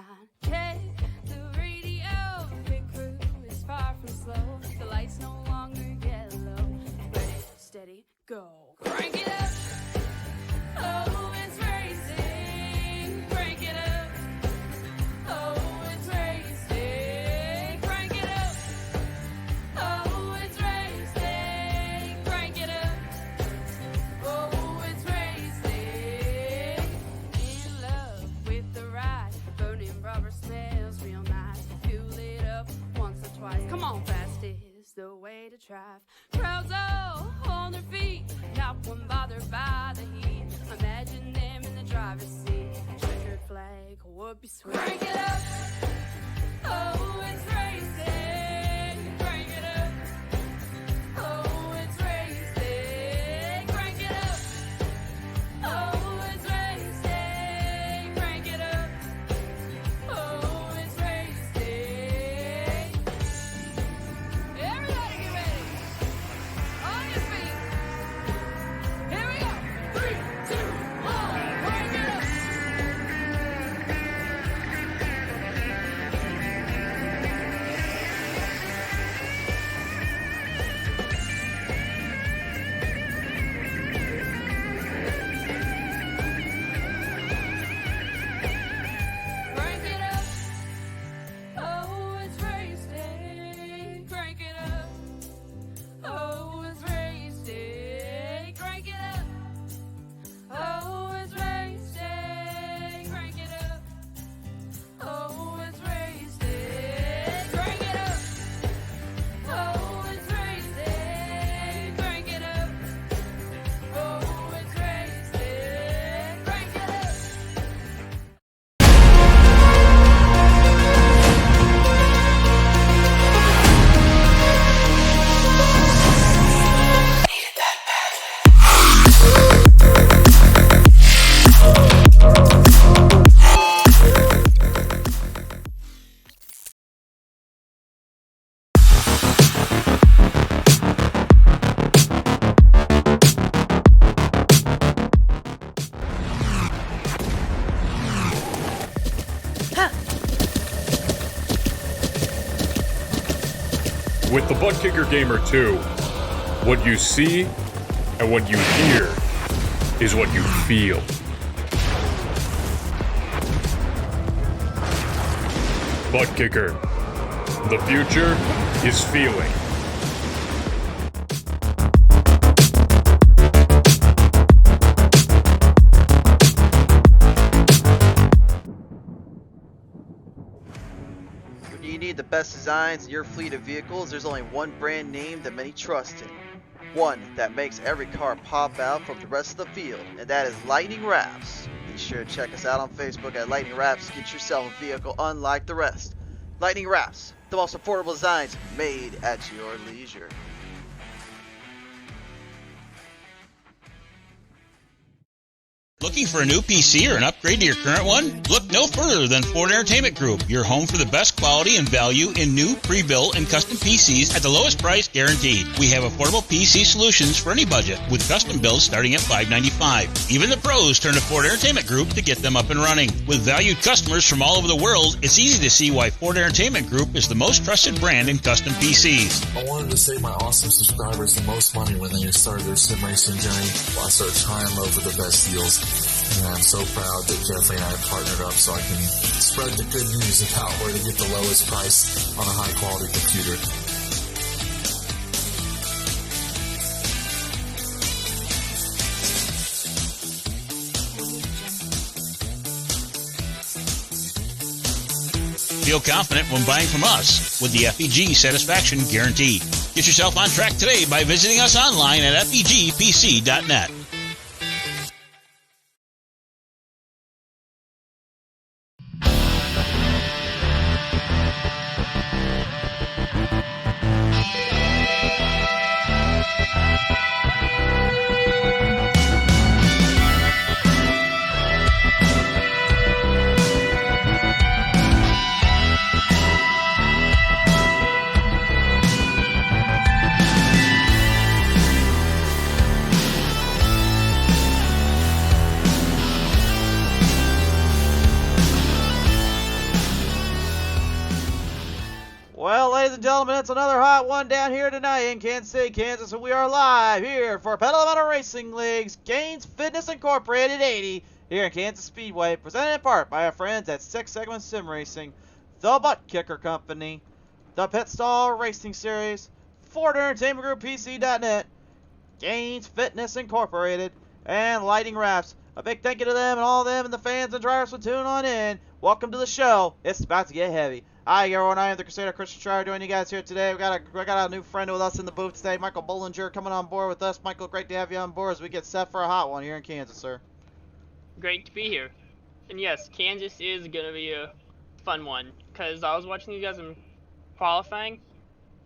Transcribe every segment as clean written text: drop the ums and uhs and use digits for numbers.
night. Check the radio, pit crew is far from slow. The lights no longer yellow. Ready, steady, go. Crank it up. Oh, it's racing. Crank it up. Oh, it's racing. Crank it up. Oh, it's racing. Crank it up. Oh, it's racing. In love with the ride. Burning rubber smells real nice. Fuel it up once or twice. Come on, fast is the way to drive. Crowds all on their feet. Not one bothered by the heat. Imagine them in the driver's seat. Checkered flag would be sweet. Crank it up. Oh, it's racing. Crank it up. Oh, it's racing. Crank it up. Oh, it's racing. Crank it up. Oh, it's racing. Everybody get ready. On your feet. Here we go. 3, 2, 1. Crank it up. Crank it up. Oh, it's racing. Crank it up. Oh, it's racing. Crank it up. Oh, it's racing. Crank it up. Oh, it's racing. Crank it up. Oh, it's racing. Crank it up. Oh, it's racing. Crank it up. With the ButtKicker Gamer 2, what you see and what you hear is what you feel. ButtKicker. The future is feeling. When you need the best designs in your fleet of vehicles, there's only one brand name that many trust in. One that makes every car pop out from the rest of the field, and that is Lightning Wrapz. Be sure to check us out on Facebook at Lightning Wrapz to get yourself a vehicle unlike the rest. Lightning Wrapz, the most affordable designs made at your leisure. Looking for a new PC or an upgrade to your current one? Look no further than Ford Entertainment Group, your home for the best quality and value in new, pre-built, and custom PCs at the lowest price guaranteed. We have affordable PC solutions for any budget, with custom builds starting at $595. Even the pros turn to Ford Entertainment Group to get them up and running. With valued customers from all over the world, it's easy to see why Ford Entertainment Group is the most trusted brand in custom PCs. I wanted to save my awesome subscribers the most money when they started their sim racing journey. Well, I started trying to look for the best deals. And I'm so proud that Jeffrey and I have partnered up so I can spread the good news about where to get the lowest price on a high quality computer. Feel confident when buying from us with the FEG Satisfaction Guarantee. Get yourself on track today by visiting us online at fegpc.net. ladies and gentlemen, it's another hot one down here tonight in Kansas City, Kansas, and we are live here for Pedal Metal Racing League's GainzFitness Incorporated 80 here in Kansas Speedway, presented in part by our friends at 6 Segment Sim Racing, the ButtKicker Company, the Pit Stall Racing Series, Ford Entertainment Group PC.net, GainzFitness Incorporated, and Lighting Wrapz. A big thank you to them and all of them and the fans and drivers for tuning on in. Welcome to the show. It's about to get heavy. Hi everyone, I am the Crusader Christian Schreier joining you guys here today. We got a new friend with us in the booth today, Michael Bollinger, coming on board with us. Michael, great to have you on board as we get set for a hot one here in Kansas, sir. Great to be here. And yes, Kansas is going to be a fun one, because I was watching you guys in qualifying,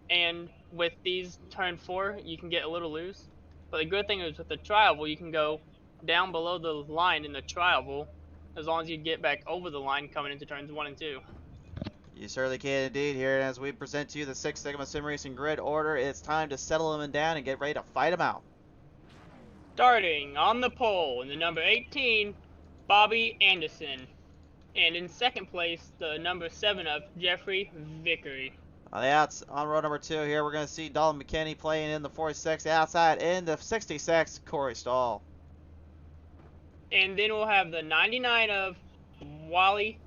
and with these turn 4, you can get a little loose. But the good thing is with the tri-oval, you can go down below the line in the tri-oval, as long as you get back over the line coming into turns 1 and 2. You certainly can indeed here, and as we present to you the 6 Sigma Sim Racing grid order, it's time to settle them down and get ready to fight them out. Starting on the pole in the number 18, Bobby Anderson. And in second place, the number 7 of Jeffrey Vickery. On the outs, on row number 2 here, we're going to see Dalton McKinney playing in the 46, the outside in the 66, Corey Stahl. And then we'll have the 99 of Wally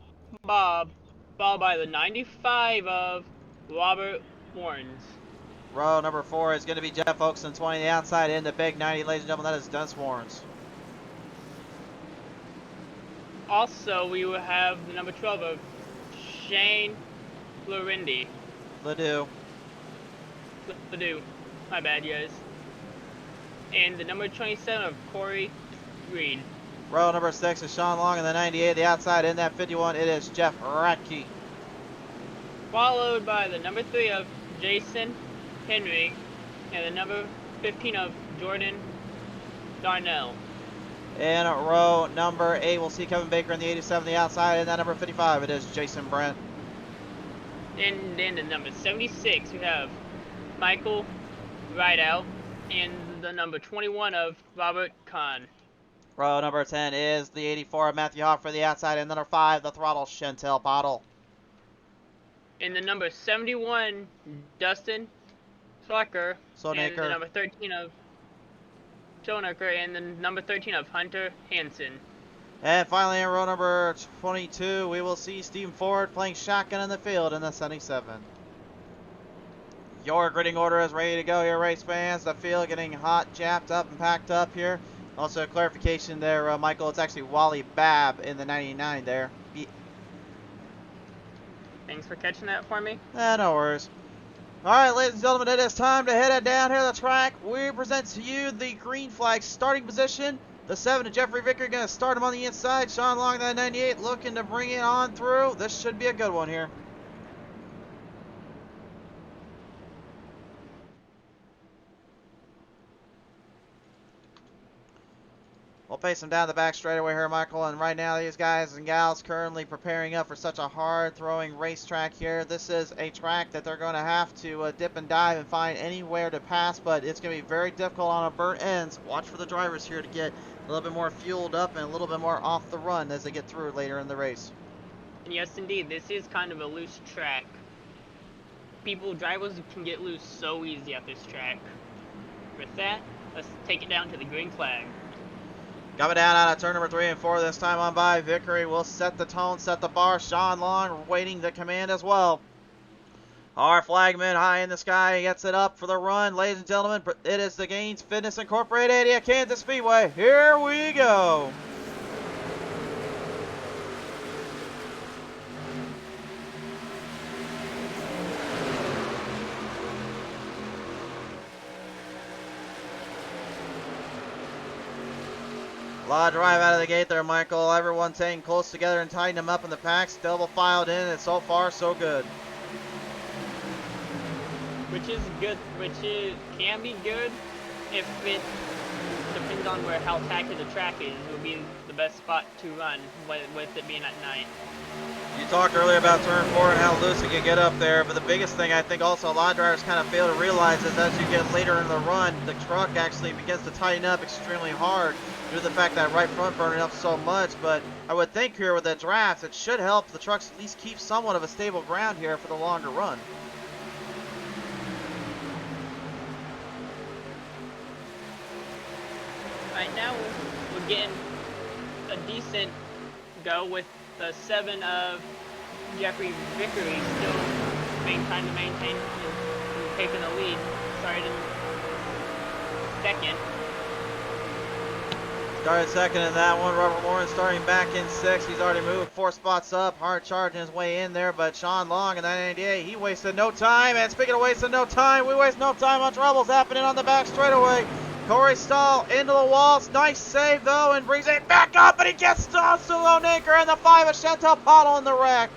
Bob, followed by the 95 of Robert Warrens. Row number 4 is going to be Jeff Oakson, 20, the outside in the big 90, ladies and gentlemen, that is Dennis Warrens. Also, we will have the number 12 of Shane Lorendi. Ledoux. My bad, guys. And the number 27 of Corey Reed. Row number 6 is Sean Long in the 98, the outside in that 51, it is Jeff Radke. Followed by the number 3 of Jason Henry, and the number 15 of Jordan Darnell. In row number 8, we'll see Kevin Baker in the 87, the outside, and that number 55, it is Jason Brent. And then the number 76, we have Michael Rideout, and the number 21 of Robert Kahn. Row number 10 is the 84 of Matthew Hoff for the outside, and number 5, the throttle, Chantel Bottle. And the number 71, Dustin Schlecker, and the number 13 of Schonecker, and the number 13 of Hunter Hansen. And finally, in row number 22, we will see Stephen Ford playing shotgun in the field in the 77. Your gridding order is ready to go here, race fans. The field getting hot, japped up, and packed up here. Also, clarification there, Michael, it's actually Wally Babb in the 99 there. Thanks for catching that for me. No worries. Alright, ladies and gentlemen, it is time to head it down here the track. We present to you the green flag starting position. The 7 of Jeffrey Vickery going to start him on the inside. Sean Long, that 98, looking to bring it on through. This should be a good one here. We'll pace them down the back straightaway here, Michael. And right now, these guys and gals currently preparing up for such a hard-throwing racetrack here. This is a track that they're going to have to dip and dive and find anywhere to pass, but it's going to be very difficult on a burnt ends. Watch for the drivers here to get a little bit more fueled up and a little bit more off the run as they get through later in the race. And yes, indeed, this is kind of a loose track. Drivers can get loose so easy at this track. With that, let's take it down to the green flag. Coming down out of turn number 3 and 4 this time on by. Vickery will set the tone, set the bar. Sean Long waiting the command as well. Our flagman high in the sky gets it up for the run. Ladies and gentlemen, it is the GainzFitness Incorporated at Kansas Speedway. Here we go. A lot of drive out of the gate there, Michael. Everyone staying close together and tightening them up in the packs. Double filed in, and so far, so good. Which is good, can be good if it depends on how tacky the track is. It will be the best spot to run with it being at night. You talked earlier about turn 4 and how loose it can get up there, but the biggest thing I think also a lot of drivers kind of fail to realize is as you get later in the run, the truck actually begins to tighten up extremely hard due to the fact that right front burning up so much. But I would think here with the drafts, it should help the trucks at least keep somewhat of a stable ground here for the longer run. now we're getting a decent go with the 7 of Jeffrey Vickery still trying to maintain taking the lead. Started in second. Started second in that one. Robert Lawrence starting back in 6th. He's already moved 4 spots up. Hard charging his way in there, but Sean Long in 988, he wasted no time. And speaking of wasting no time, we waste no time on troubles happening on the back straightaway. Corey Stahl into the walls. Nice save though, and brings it back up, and he gets to Lone Acre and the 5 of Chantel Pottle in the wreck.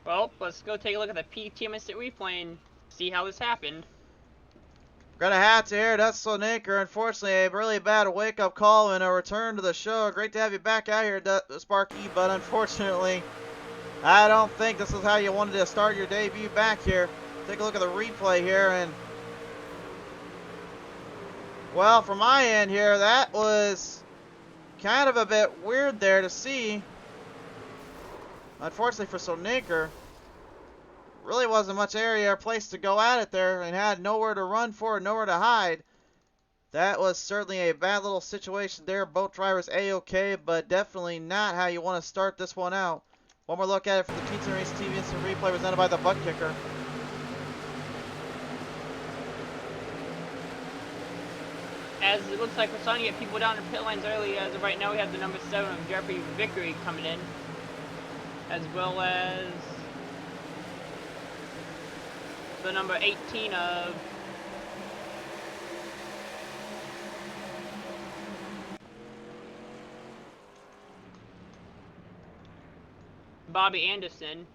Well, let's go take a look at the PTM replay and see how this happened. Gonna have to hear that's Lone Acre. Unfortunately, a really bad wake-up call and a return to the show. Great to have you back out here, Sparky, but unfortunately, I don't think this is how you wanted to start your debut back here. Take a look at the replay here, and well, from my end here, that was kind of a bit weird there to see. Unfortunately for Lone Acre, really wasn't much area or place to go at it there, and had nowhere to run for, nowhere to hide. That was certainly a bad little situation there. Both drivers A-okay, but definitely not how you want to start this one out. One more look at it for the Pizza Race TV Instant Replay presented by the ButtKicker. As it looks like we're starting to get people down in pit lines early. As of right now, we have the number 7 of Jeffrey Vickery coming in, as well as the number 18 of Bobby Anderson.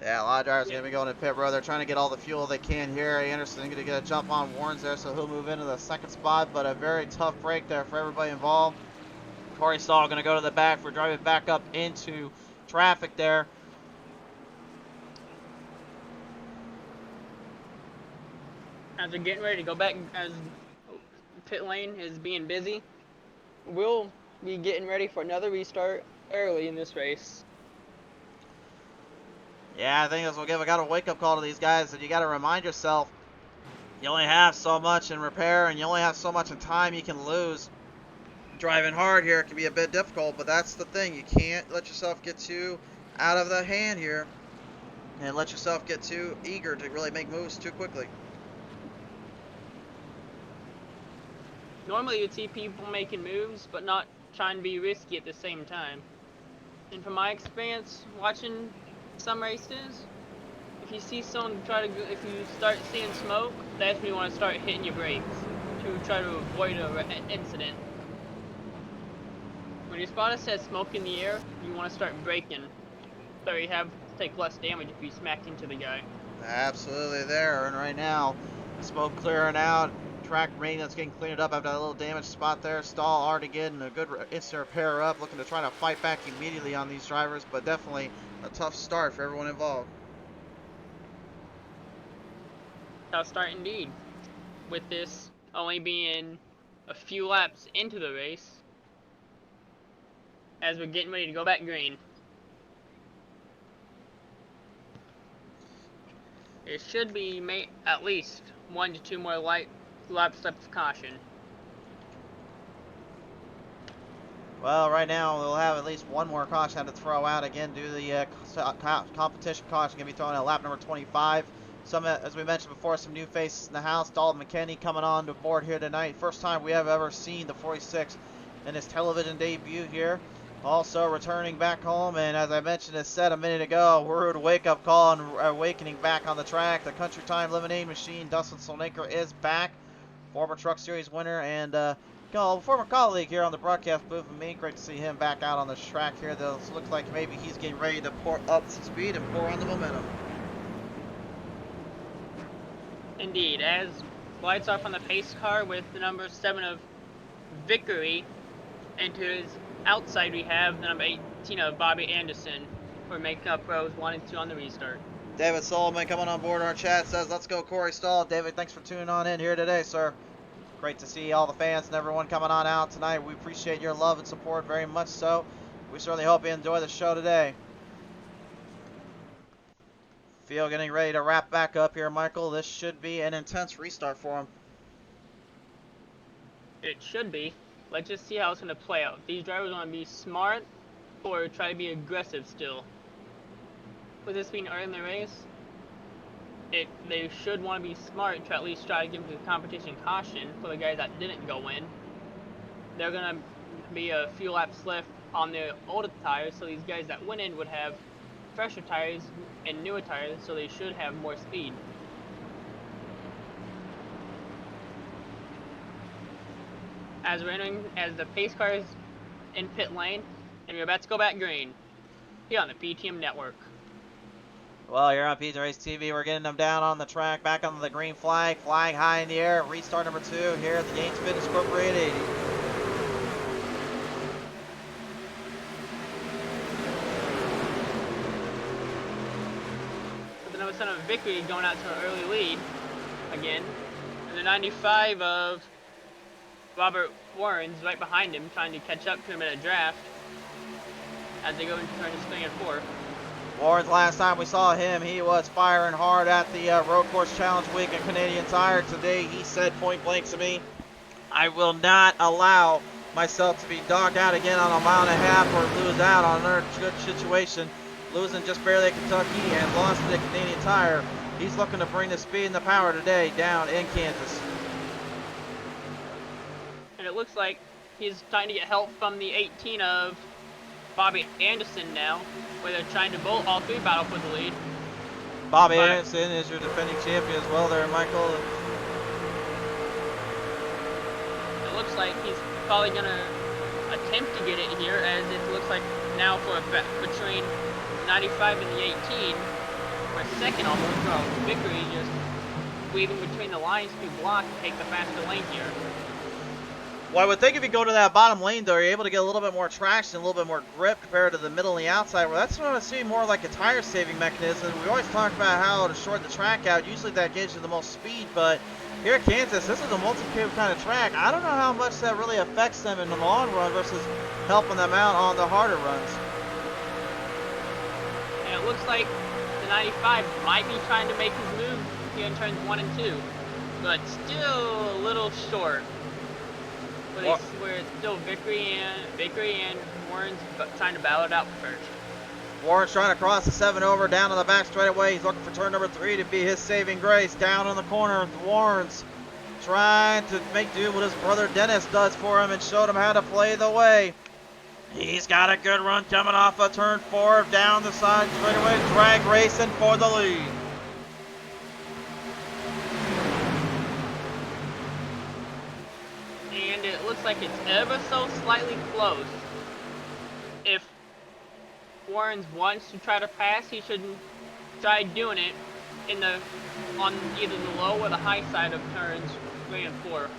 Yeah, a lot of drivers are going to be going to pit road. They're trying to get all the fuel they can here. Anderson going to get a jump on Warren's there, so he'll move into the 2nd spot, but a very tough break there for everybody involved. Corey Stahl going to go to the back for driving back up into traffic there. As they're getting ready to go back, as pit lane is being busy, we'll be getting ready for another restart early in this race. Yeah, I think this will give a wake-up call to these guys, that you got to remind yourself you only have so much in repair, and you only have so much in time you can lose. Driving hard here can be a bit difficult, but that's the thing. You can't let yourself get too out of the hand here and let yourself get too eager to really make moves too quickly. Normally you'd see people making moves, but not trying to be risky at the same time. And from my experience watching some races, if you see someone if you start seeing smoke, that's when you want to start hitting your brakes to try to avoid an incident. When your spotter says smoke in the air, you want to start braking, so you have to take less damage if you smack into the guy. Absolutely there, and right now, smoke clearing out. Track maintenance getting cleaned up after that little damage spot there. Stahl already getting a good instant repair up, looking to try to fight back immediately on these drivers, but definitely a tough start for everyone involved. Tough start indeed, with this only being a few laps into the race, as we're getting ready to go back green. It should be at least 1 to 2 more lap steps of caution. Well, right now we'll have at least one more caution to throw out again due to the competition caution going to be thrown at lap number 25. Some, as we mentioned before, some new faces in the house. Dalton McKinney coming on to board here tonight. First time we have ever seen the 46 in his television debut here. Also returning back home, and as I mentioned, as said a minute ago, a rude wake-up call and awakening back on the track. The Country Time Lemonade Machine, Dustin Lone Acre, is back. Former Truck Series winner and former colleague here on the broadcast booth with me. Great to see him back out on the track here. This looks like maybe he's getting ready to pour up some speed and pour on the momentum. Indeed, as lights off on the pace car with the number 7 of Vickery, and to his outside we have the number 18 of Bobby Anderson for making up rows 1 and 2 on the restart. David Solomon coming on board our chat says, let's go Corey Stahl. David, thanks for tuning on in here today, sir. Great to see all the fans and everyone coming on out tonight. We appreciate your love and support very much so. We certainly hope you enjoy the show today. Field getting ready to wrap back up here, Michael. This should be an intense restart for him. It should be. Let's just see how it's going to play out. These drivers want to be smart or try to be aggressive still. With this being early in the race, they should want to be smart to at least try to give the competition caution for the guys that didn't go in. They're going to be a few laps left on the older tires, so these guys that went in would have fresher tires and newer tires, so they should have more speed. As the pace car is in pit lane, and we're about to go back green here on the PTM network. Well, here on Pizza Race TV, we're getting them down on the track, back on the green flag, flying high in the air. Restart number 2 here at the GainzFitness Corporate 80. With the number 7 Victory going out to an early lead again, and the 95 of Robert Warren's right behind him, trying to catch up to him in a draft as they go into turn 3 and 4. Warren's last time we saw him, he was firing hard at the Road Course Challenge Week at Canadian Tire. Today, he said point blank to me, I will not allow myself to be dogged out again on a mile and a half or lose out on another good situation. Losing just barely at Kentucky and lost at Canadian Tire. He's looking to bring the speed and the power today down in Kansas. And it looks like he's trying to get help from the 18 of Bobby Anderson now, where they're trying to both all three battle for the lead. Bobby Anderson is your defending champion as well there, Michael. It looks like he's probably going to attempt to get it here, as it looks like now for a bet between 95 and the 18, for a second almost. Well, Victory just weaving between the lines to block and take the faster lane here. Well, I would think if you go to that bottom lane, though, you're able to get a little bit more traction, a little bit more grip compared to the middle and the outside. Well, that's what I see more like a tire-saving mechanism. We always talk about how to shorten the track out. Usually that gives you the most speed, but here at Kansas, this is a multi-cube kind of track. I don't know how much that really affects them in the long run versus helping them out on the harder runs. And it looks like the 95 might be trying to make his move here in turns 1 and 2, but still a little short. Where it's still Victory and Warren's trying to battle it out first. Warren's trying to cross the 7 over down on the back straightaway. He's looking for turn number 3 to be his saving grace. Down in the corner, Warren's trying to make do what his brother Dennis does for him and showed him how to play the way. He's got a good run coming off of turn 4 down the side straightaway. Drag racing for the lead. And it looks like it's ever so slightly close. If Warren's wants to try to pass, he should try doing it on either the low or the high side of turns 3 and 4.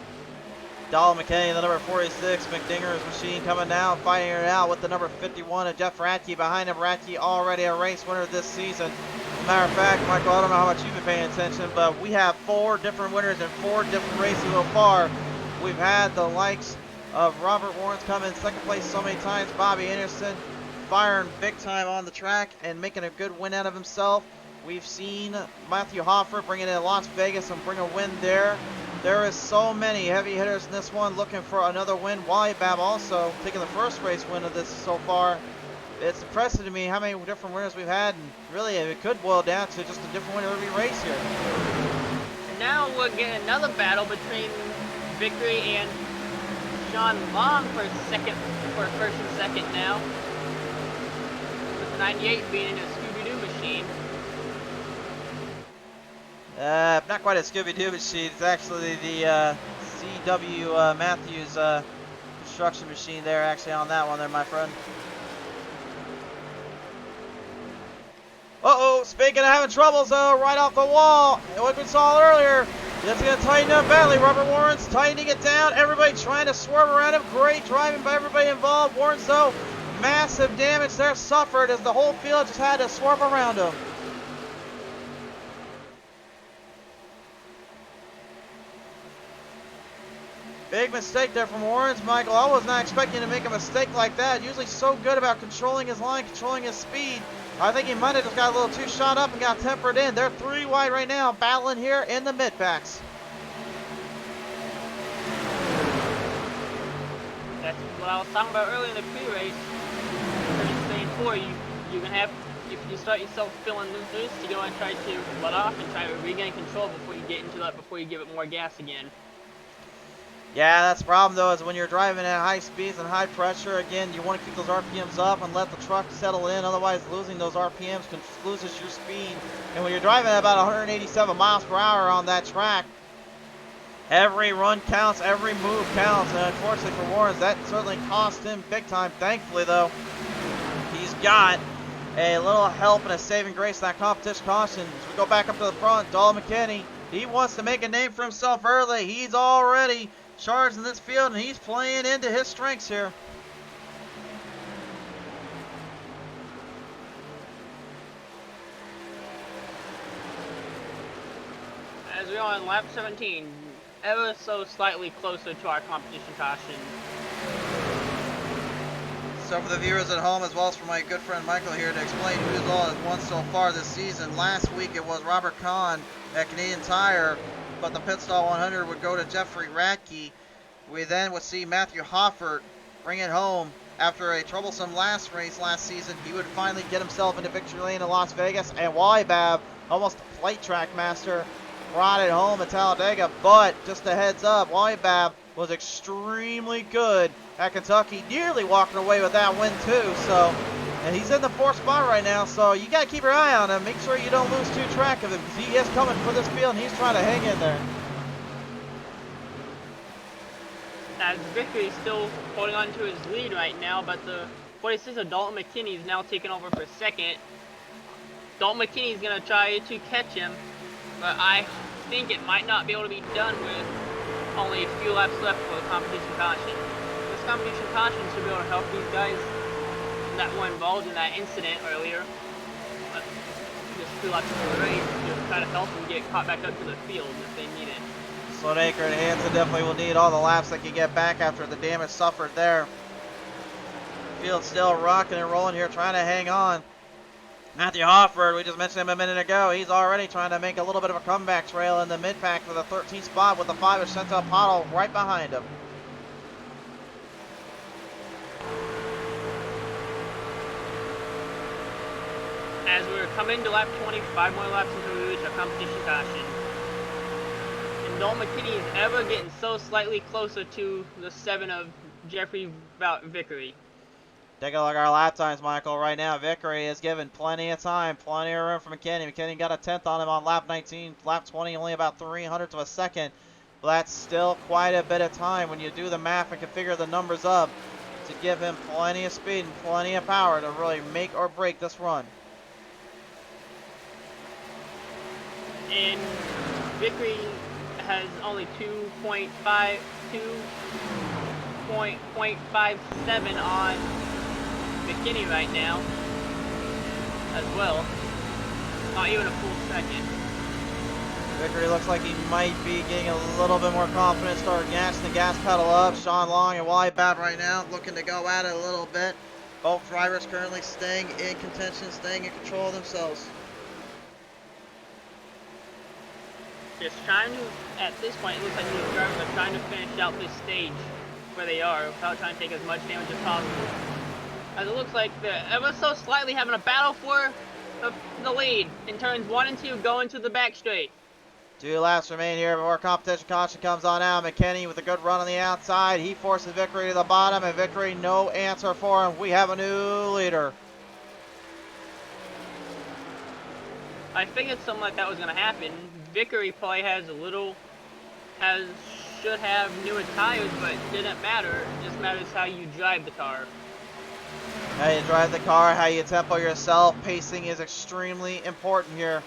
Donald McKay, the number 46, McDinger's machine coming down, fighting it out with the number 51 of Jeff Ratke behind him. Ratke already a race winner this season. As a matter of fact, Michael, I don't know how much you've been paying attention, but we have 4 different winners in 4 different races so far. We've had the likes of Robert Warren's come in second place so many times. Bobby Anderson firing big time on the track and making a good win out of himself. We've seen Matthew Hoffer bring it in Las Vegas and bring a win there. There is so many heavy hitters in this one looking for another win. Wally Babb also taking the first race win of this so far. It's impressive to me how many different winners we've had, and really it could boil down to just a different winner every race here. And now we're getting another battle between Victory and Sean Long for first and second now, with the 98 being a Scooby-Doo machine. Not quite a Scooby-Doo machine. It's actually the C.W. Matthews construction machine there, actually, on that one there, my friend. Uh-oh, speaking of having troubles, though, right off the wall, like we saw earlier, it's going to tighten up badly. Robert Warren's tightening it down. Everybody trying to swerve around him. Great driving by everybody involved. Warren's, though, massive damage there suffered as the whole field just had to swerve around him. Big mistake there from Warren's, Michael. I was not expecting to make a mistake like that. Usually so good about controlling his line, controlling his speed. I think he might have just got a little too shot up and got tempered in. They're 3 wide right now, battling here in the mid-packs. That's what I was talking about earlier in the pre-race. I was saying before, you're gonna have, if you start yourself feeling loose, you're gonna try to let off and try to regain control before you get into that, before you give it more gas again. Yeah, that's the problem though, is when you're driving at high speeds and high pressure, again, you want to keep those RPMs up and let the truck settle in, otherwise losing those RPMs loses your speed. And when you're driving at about 187 miles per hour on that track, every run counts, every move counts, and unfortunately for Warren, that certainly cost him big time. Thankfully though, he's got a little help and a saving grace in that competition caution. As we go back up to the front, Dalton McKinney, he wants to make a name for himself early. He's already charged in this field, and he's playing into his strengths here. As we're on lap 17, ever so slightly closer to our competition caution. So for the viewers at home, as well as for my good friend Michael here, to explain who's all has won so far this season. Last week it was Robert Kahn at Canadian Tire, but the Pit Stall 100 would go to Jeffrey Radke. We then would see Matthew Hoffert bring it home after a troublesome last race last season. He would finally get himself into victory lane in Las Vegas, and Wally Babb, almost a flight track master, brought it home at Talladega. But just a heads up, Wally Babb was extremely good at Kentucky, nearly walking away with that win too. So, and he's in the 4th spot right now, so you got to keep your eye on him. Make sure you don't lose track of him, because he is coming for this field and he's trying to hang in there. As Vickery is still holding on to his lead right now, but the 46 of Dalton McKinney is now taking over for second. Dalton McKinney is going to try to catch him, but I think it might not be able to be done with only a few laps left for the competition caution. This competition caution should be able to help these guys that were involved in that incident earlier. But just 2 laps into the race to try to help them get caught back up to the field if they need it. Sloanaker and Hansen definitely will need all the laps they can get back after the damage suffered there. Field still rocking and rolling here, trying to hang on. Matthew Hofford, we just mentioned him a minute ago. He's already trying to make a little bit of a comeback trail in the mid-pack for the 13th spot with the 5 of Chantal Pottle right behind him. As we're coming to lap 25 more laps until we reach our competition caution. And Dalton McKinney is ever getting so slightly closer to the 7 of Jeffrey Vickery. Take a look at our lap times, Michael. Right now, Vickery is given plenty of time, plenty of room for McKinney. McKinney got a 10th on him on lap 19. Lap 20, only about 300ths of a second. But that's still quite a bit of time when you do the math and configure the numbers up to give him plenty of speed and plenty of power to really make or break this run. And Vickery has only 2.57 on McKinney right now as well. Not even a full second. Vickery looks like he might be getting a little bit more confident, starting gas the gas pedal up. Sean Long and Wally Babb right now looking to go at it a little bit. Both drivers currently staying in contention, staying in control of themselves. Just trying to, at this point, it looks like these drivers are trying to finish out this stage where they are without trying to take as much damage as possible. As it looks like they're ever so slightly having a battle for the lead in turns 1 and 2 going to the back straight. 2 laps remain here before competition caution comes on out. McKinney with a good run on the outside. He forces Vickery to the bottom, and Vickery no answer for him. We have a new leader. I figured something like that was going to happen. Vickery probably should have newer tires, but it didn't matter. It just matters how you drive the car. How you drive the car, how you tempo yourself. Pacing is extremely important here.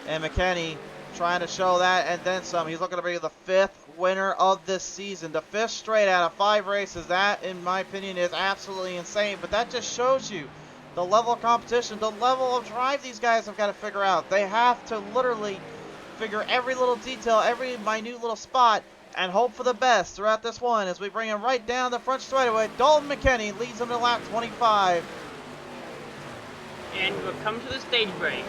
And McKinney trying to show that and then some. He's looking to be the 5th winner of this season. The 5th straight out of 5 races. That, in my opinion, is absolutely insane. But that just shows you the level of competition, the level of drive these guys have got to figure out. They have to literally figure every little detail, every minute little spot, and hope for the best throughout this one as we bring him right down the front straightaway. Dalton McKinney leads him to lap 25. And we're coming to the stage break.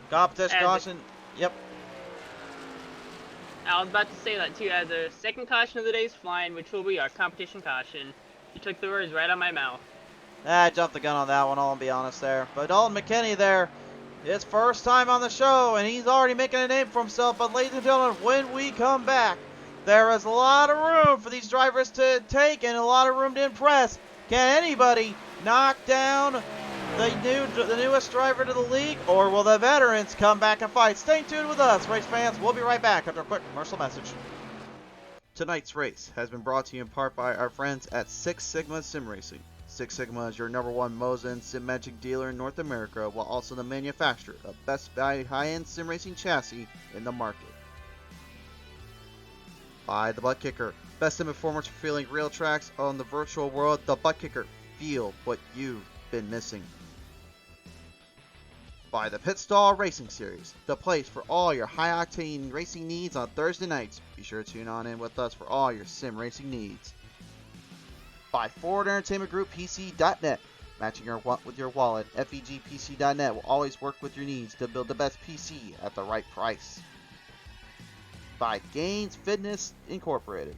Competition As- caution. Yep. I was about to say that too. As the second caution of the day is flying, which will be our competition caution. You took the words right out of my mouth. I jumped the gun on that one, I'll be honest there. But Dalton McKinney there, his first time on the show, and he's already making a name for himself. But ladies and gentlemen, when we come back, there is a lot of room for these drivers to take and a lot of room to impress. Can anybody knock down the newest driver to the league, or will the veterans come back and fight? Stay tuned with us, race fans. We'll be right back after a quick commercial message. Tonight's race has been brought to you in part by our friends at Six Sigma Sim Racing. Six Sigma is your #1 Mosin Sim Magic dealer in North America, while also the manufacturer of best value high-end sim racing chassis in the market. By the ButtKicker, best sim performers for feeling real tracks on the virtual world. The ButtKicker, feel what you've been missing. By the Pit Stall Racing Series, the place for all your high-octane racing needs on Thursday nights. Be sure to tune on in with us for all your sim racing needs. By Forward Entertainment Group PC.net, matching with your wallet. FEGPC.net will always work with your needs to build the best PC at the right price. By GainzFitness Inc.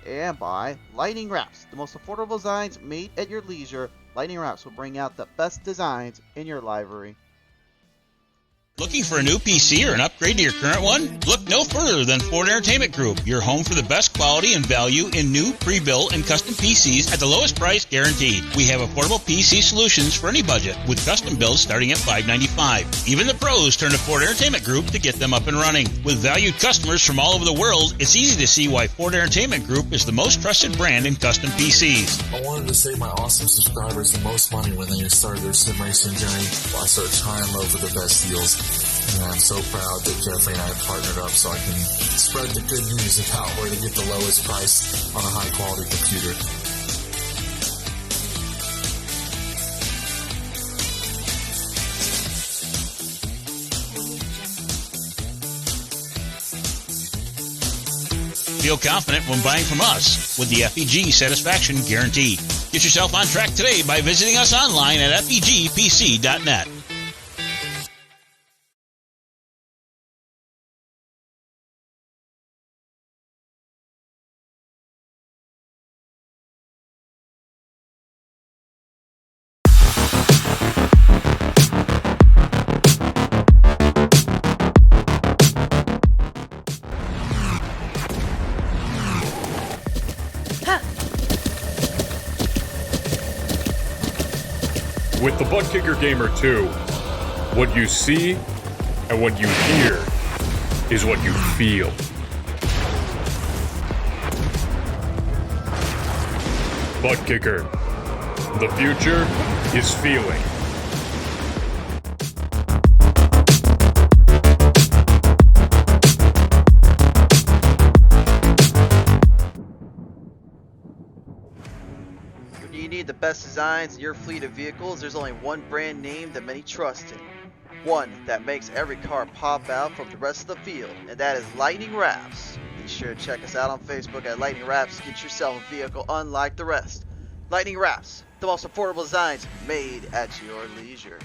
And by Lightning Wrapz, the most affordable designs made at your leisure. Lightning Wrapz will bring out the best designs in your library. Looking for a new PC or an upgrade to your current one? Look no further than Ford Entertainment Group, your home for the best quality and value in new, pre-built, and custom PCs at the lowest price guaranteed. We have affordable PC solutions for any budget, with custom builds starting at $595. Even the pros turn to Ford Entertainment Group to get them up and running. With valued customers from all over the world, it's easy to see why Ford Entertainment Group is the most trusted brand in custom PCs. I wanted to save my awesome subscribers the most money when they start their sim racing journey, while I search high and low for the best deals. And I'm so proud that Jeffrey and I have partnered up so I can spread the good news about where to get the lowest price on a high quality computer. Feel confident when buying from us with the FEG Satisfaction Guarantee. Get yourself on track today by visiting us online at FEGPC.net. With the ButtKicker Gamer 2, what you see and what you hear is what you feel. ButtKicker. The future is feeling. Do you need the best designs in your fleet of vehicles? There's only one brand name that many trust in. One that makes every car pop out from the rest of the field, and that is Lightning Wrapz. Be sure to check us out on Facebook at Lightning Wrapz. Get yourself a vehicle unlike the rest. Lightning Wrapz, the most affordable designs made at your leisure.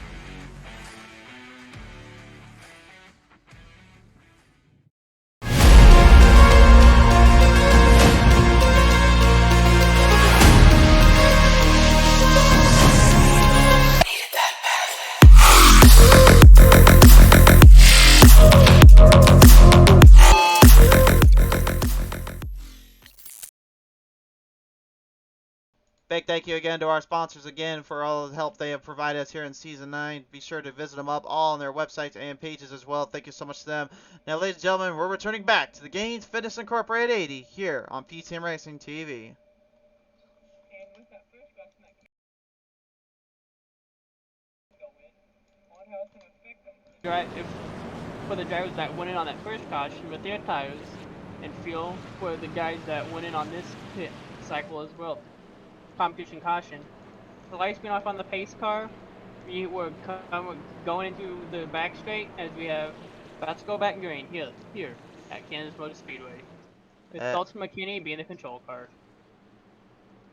Big thank you again to our sponsors again for all the help they have provided us here in Season 9. Be sure to visit them up all on their websites and pages as well. Thank you so much to them. Now, ladies and gentlemen, we're returning back to the GainzFitness Incorporated 80 here on PTM Racing TV. For the drivers that went in on that first caution with their tires, and feel for the guys that went in on this pit cycle as well. Competition caution. The lights being off on the pace car. We were going into the back straight as we have about to go back green here at Kansas Motor Speedway. With Dalton McKinney being the control car.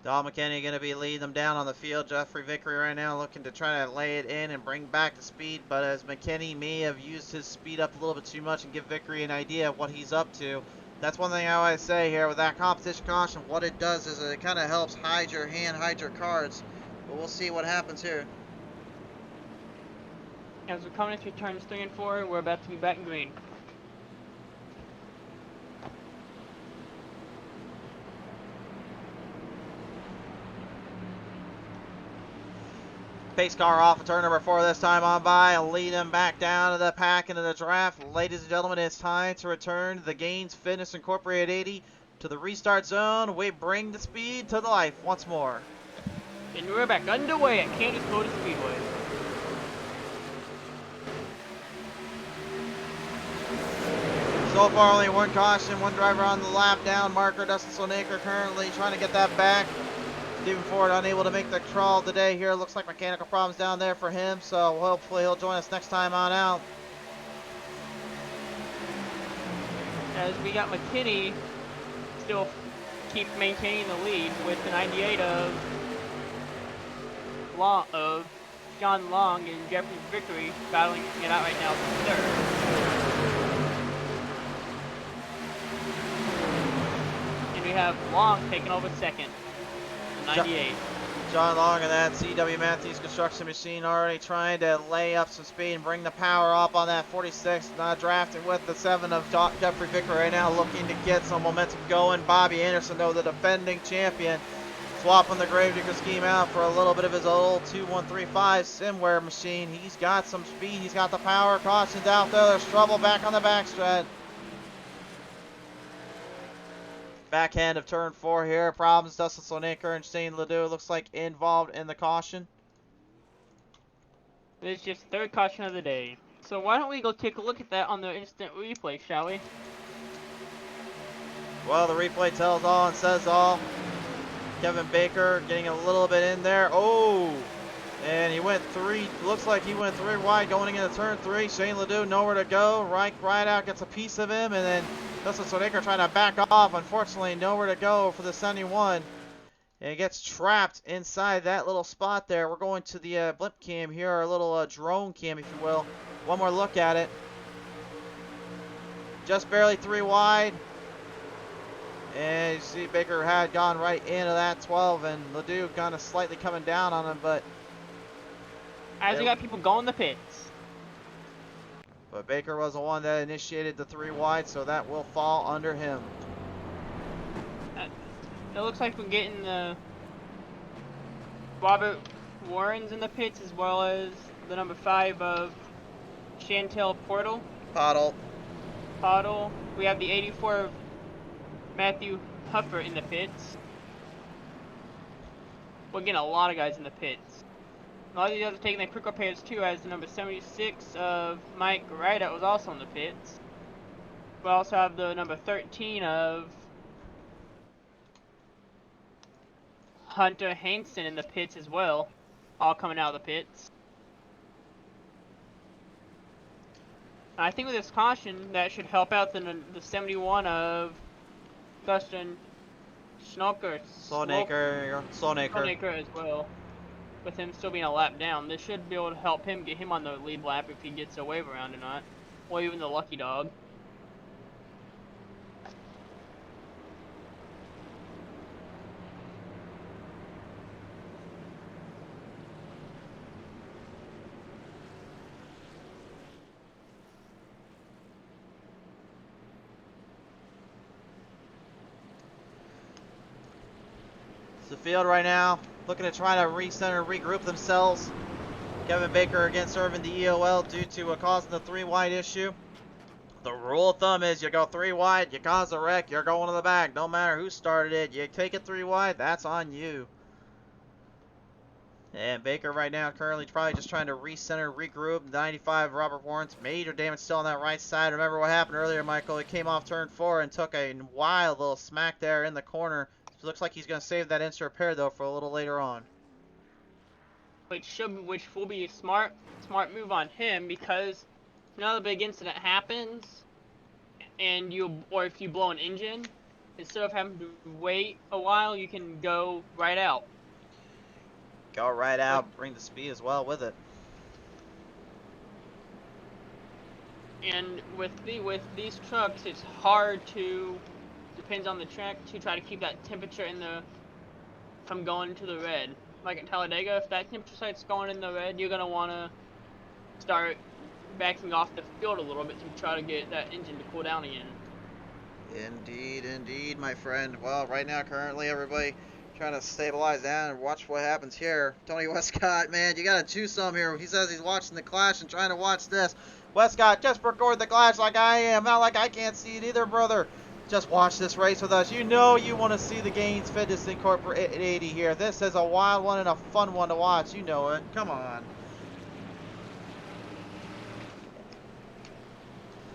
Don McKinney going to be leading them down on the field. Jeffrey Vickery right now looking to try to lay it in and bring back the speed, but as McKinney may have used his speed up a little bit too much and give Vickery an idea of what he's up to. That's one thing I always say here with that competition caution. What it does is it kind of helps hide your hand, hide your cards. But we'll see what happens here. As we're coming into turns 3 and 4, we're about to be back in green. Pace car off of turn number 4 this time on by. I'll lead them back down to the pack into the draft. Ladies and gentlemen, it's time to return the GainzFitness Incorporated 80 to the restart zone. We bring the speed to the life once more. And we're back underway at Kansas Speedway. So far, only one caution, one driver on the lap down marker. Dustin Slonaker currently trying to get that back. Stephen Ford unable to make the crawl today here. Looks like mechanical problems down there for him, so hopefully he'll join us next time on out. As we got McKinney still keep maintaining the lead with the 98 of John Long and Jeffrey Vickery battling it out right now for third. And we have Long taking over second. 98. John Long and that CW Matthews construction machine already trying to lay up some speed and bring the power up on that 46. Drafting with the 7 of Jeffrey Vickery right now, looking to get some momentum going. Bobby Anderson, though, the defending champion, swapping the Gravedigger scheme out for a little bit of his old 2135 Simware machine. He's got some speed. He's got the power. Caution's out there. There's trouble back on the backstretch. Backhand of turn 4 here. Problems. Dustin Slonaker and Shane Ledoux looks like involved in the caution. It's just third caution of the day. So why don't we go take a look at that on the instant replay, shall we? Well, the replay tells all and says all. Kevin Baker getting a little bit in there. Oh! And he went 3. Looks like he went 3 wide going into turn 3. Shane Ledoux nowhere to go. Right out gets a piece of him, and then Dustin Slonaker trying to back off. Unfortunately, nowhere to go for the 71. And he gets trapped inside that little spot there. We're going to the blimp cam here, our little drone cam, if you will. One more look at it. Just barely 3 wide. And you see Baker had gone right into that 12, and Ledoux kind of slightly coming down on him, but as we got people going the pits. But Baker was the one that initiated the 3 wide, so that will fall under him. It looks like we're getting Robert Warren's in the pits, as well as the number 5 of Chantel Pottle. We have the 84 of Matthew Huffer in the pits. We're getting a lot of guys in the pits. A lot of these guys are taking their quick repairs too, as the number 76 of Mike Ryder was also in the pits. We also have the number 13 of Hunter Hansen in the pits as well, all coming out of the pits. I think with this caution, that should help out the 71 of Dustin Slonaker as well. With him still being a lap down, this should be able to help him get him on the lead lap if he gets a wave around or not, or even the lucky dog. It's the field right now, looking to try to recenter, regroup themselves. Kevin Baker again serving the EOL due to causing the 3 wide issue. The rule of thumb is you go 3 wide, you cause a wreck, you're going to the back. No matter who started it, you take it 3 wide, that's on you. And Baker right now currently probably just trying to recenter, regroup. 95 Robert Warren's major damage still on that right side. Remember what happened earlier, Michael? He came off turn 4 and took a wild little smack there in the corner. Looks like he's going to save that insert repair though for a little later on. Which will be a smart move on him, because if another big incident happens, and if you blow an engine, instead of having to wait a while, you can go right out. Go right out, bring the speed as well with it. And with these trucks, it's hard to, depends on the track, to try to keep that temperature in the, from going to the red. Like at Talladega, if that temperature starts going in the red, you're gonna wanna start backing off the field a little bit to try to get that engine to cool down again. Indeed, indeed, my friend. Well, right now, currently, everybody trying to stabilize down and watch what happens here. Tony Westcott, man, you gotta choose some here. He says he's watching the Clash and trying to watch this. Westcott, just record the Clash like I am, not like I can't see it either, brother. Just watch this race with us. You know you want to see the GainzFitness Inc 80 here. This is a wild one and a fun one to watch. You know it. Come on.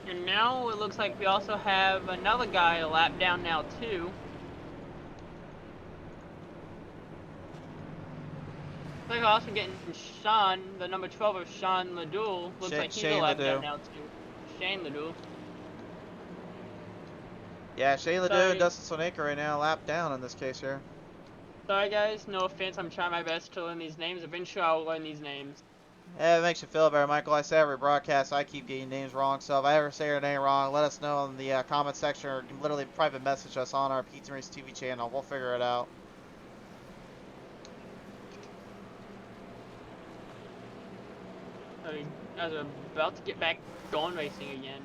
And now it looks like we also have another guy a lap down now too. Looks like we're also getting Sean, the number 12 of Sean Ledoux. Looks like he's a lap down now too. Shane Ledoux. Yeah, Shane Ledoux and Dustin Sonaker right now lap down in this case here. Sorry guys, no offense, I'm trying my best to learn these names. Eventually I'll learn these names. Yeah, it makes you feel better, Michael. I say every broadcast I keep getting names wrong, so if I ever say your name wrong, let us know in the comment section or literally private message us on our Pizza Race TV channel. We'll figure it out. I was about to get back going racing again.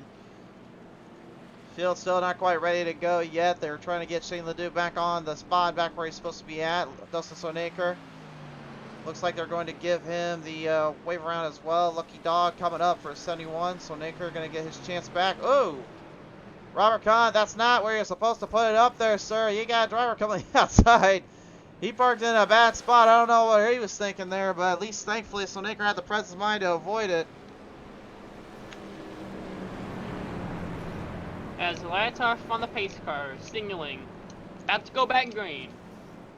Field's still not quite ready to go yet. They're trying to get Shane Ledoux back on the spot, back where he's supposed to be at. Dustin Sonaker. Looks like they're going to give him the wave around as well. Lucky Dog coming up for 71. Sonaker going to get his chance back. Oh! Robert Kahn, that's not where you're supposed to put it up there, sir. You got a driver coming outside. He parked in a bad spot. I don't know what he was thinking there, but at least thankfully Sonaker had the presence of mind to avoid it. As the lights are on the pace car, signaling. About to go back green.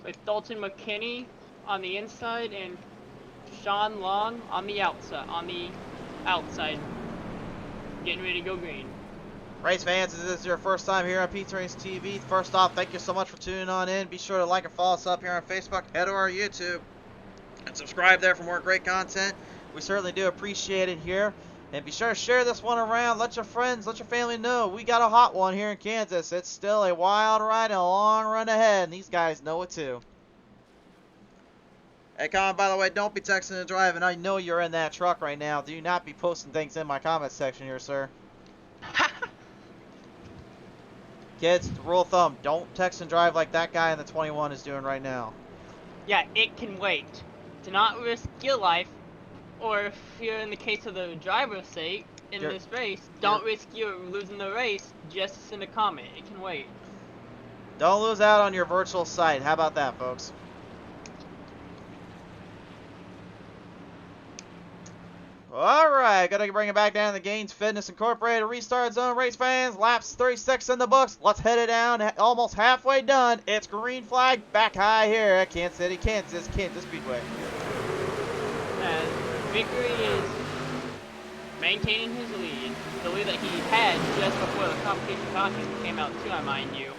With Dalton McKinney on the inside and Sean Long on the outside. Getting ready to go green. Race fans, if this is your first time here on Pizza Race TV, first off, thank you so much for tuning on in. Be sure to like and follow us up here on Facebook, head to our YouTube, and subscribe there for more great content. We certainly do appreciate it here. And be sure to share this one around. Let your friends, let your family know. We got a hot one here in Kansas. It's still a wild ride and a long run ahead, and these guys know it too. Hey, Colin, by the way, don't be texting and driving. I know you're in that truck right now. Do not be posting things in my comment section here, sir. Kids, the rule of thumb, don't text and drive like that guy in the 21 is doing right now. Yeah, it can wait. To not risk your life, or if you're in the case of the driver's sake in this race, don't risk you losing the race just to send a comment. It can wait. Don't lose out on your virtual site. How about that, folks? Alright, gotta bring it back down to the GainzFitness Incorporated restart zone, race fans. Laps 36 in the books. Let's head it down. Almost halfway done. It's green flag back high here at Kansas City, Kansas Speedway. Vickery is maintaining his lead. The lead that he had just before the competition caution came out too, I mind you.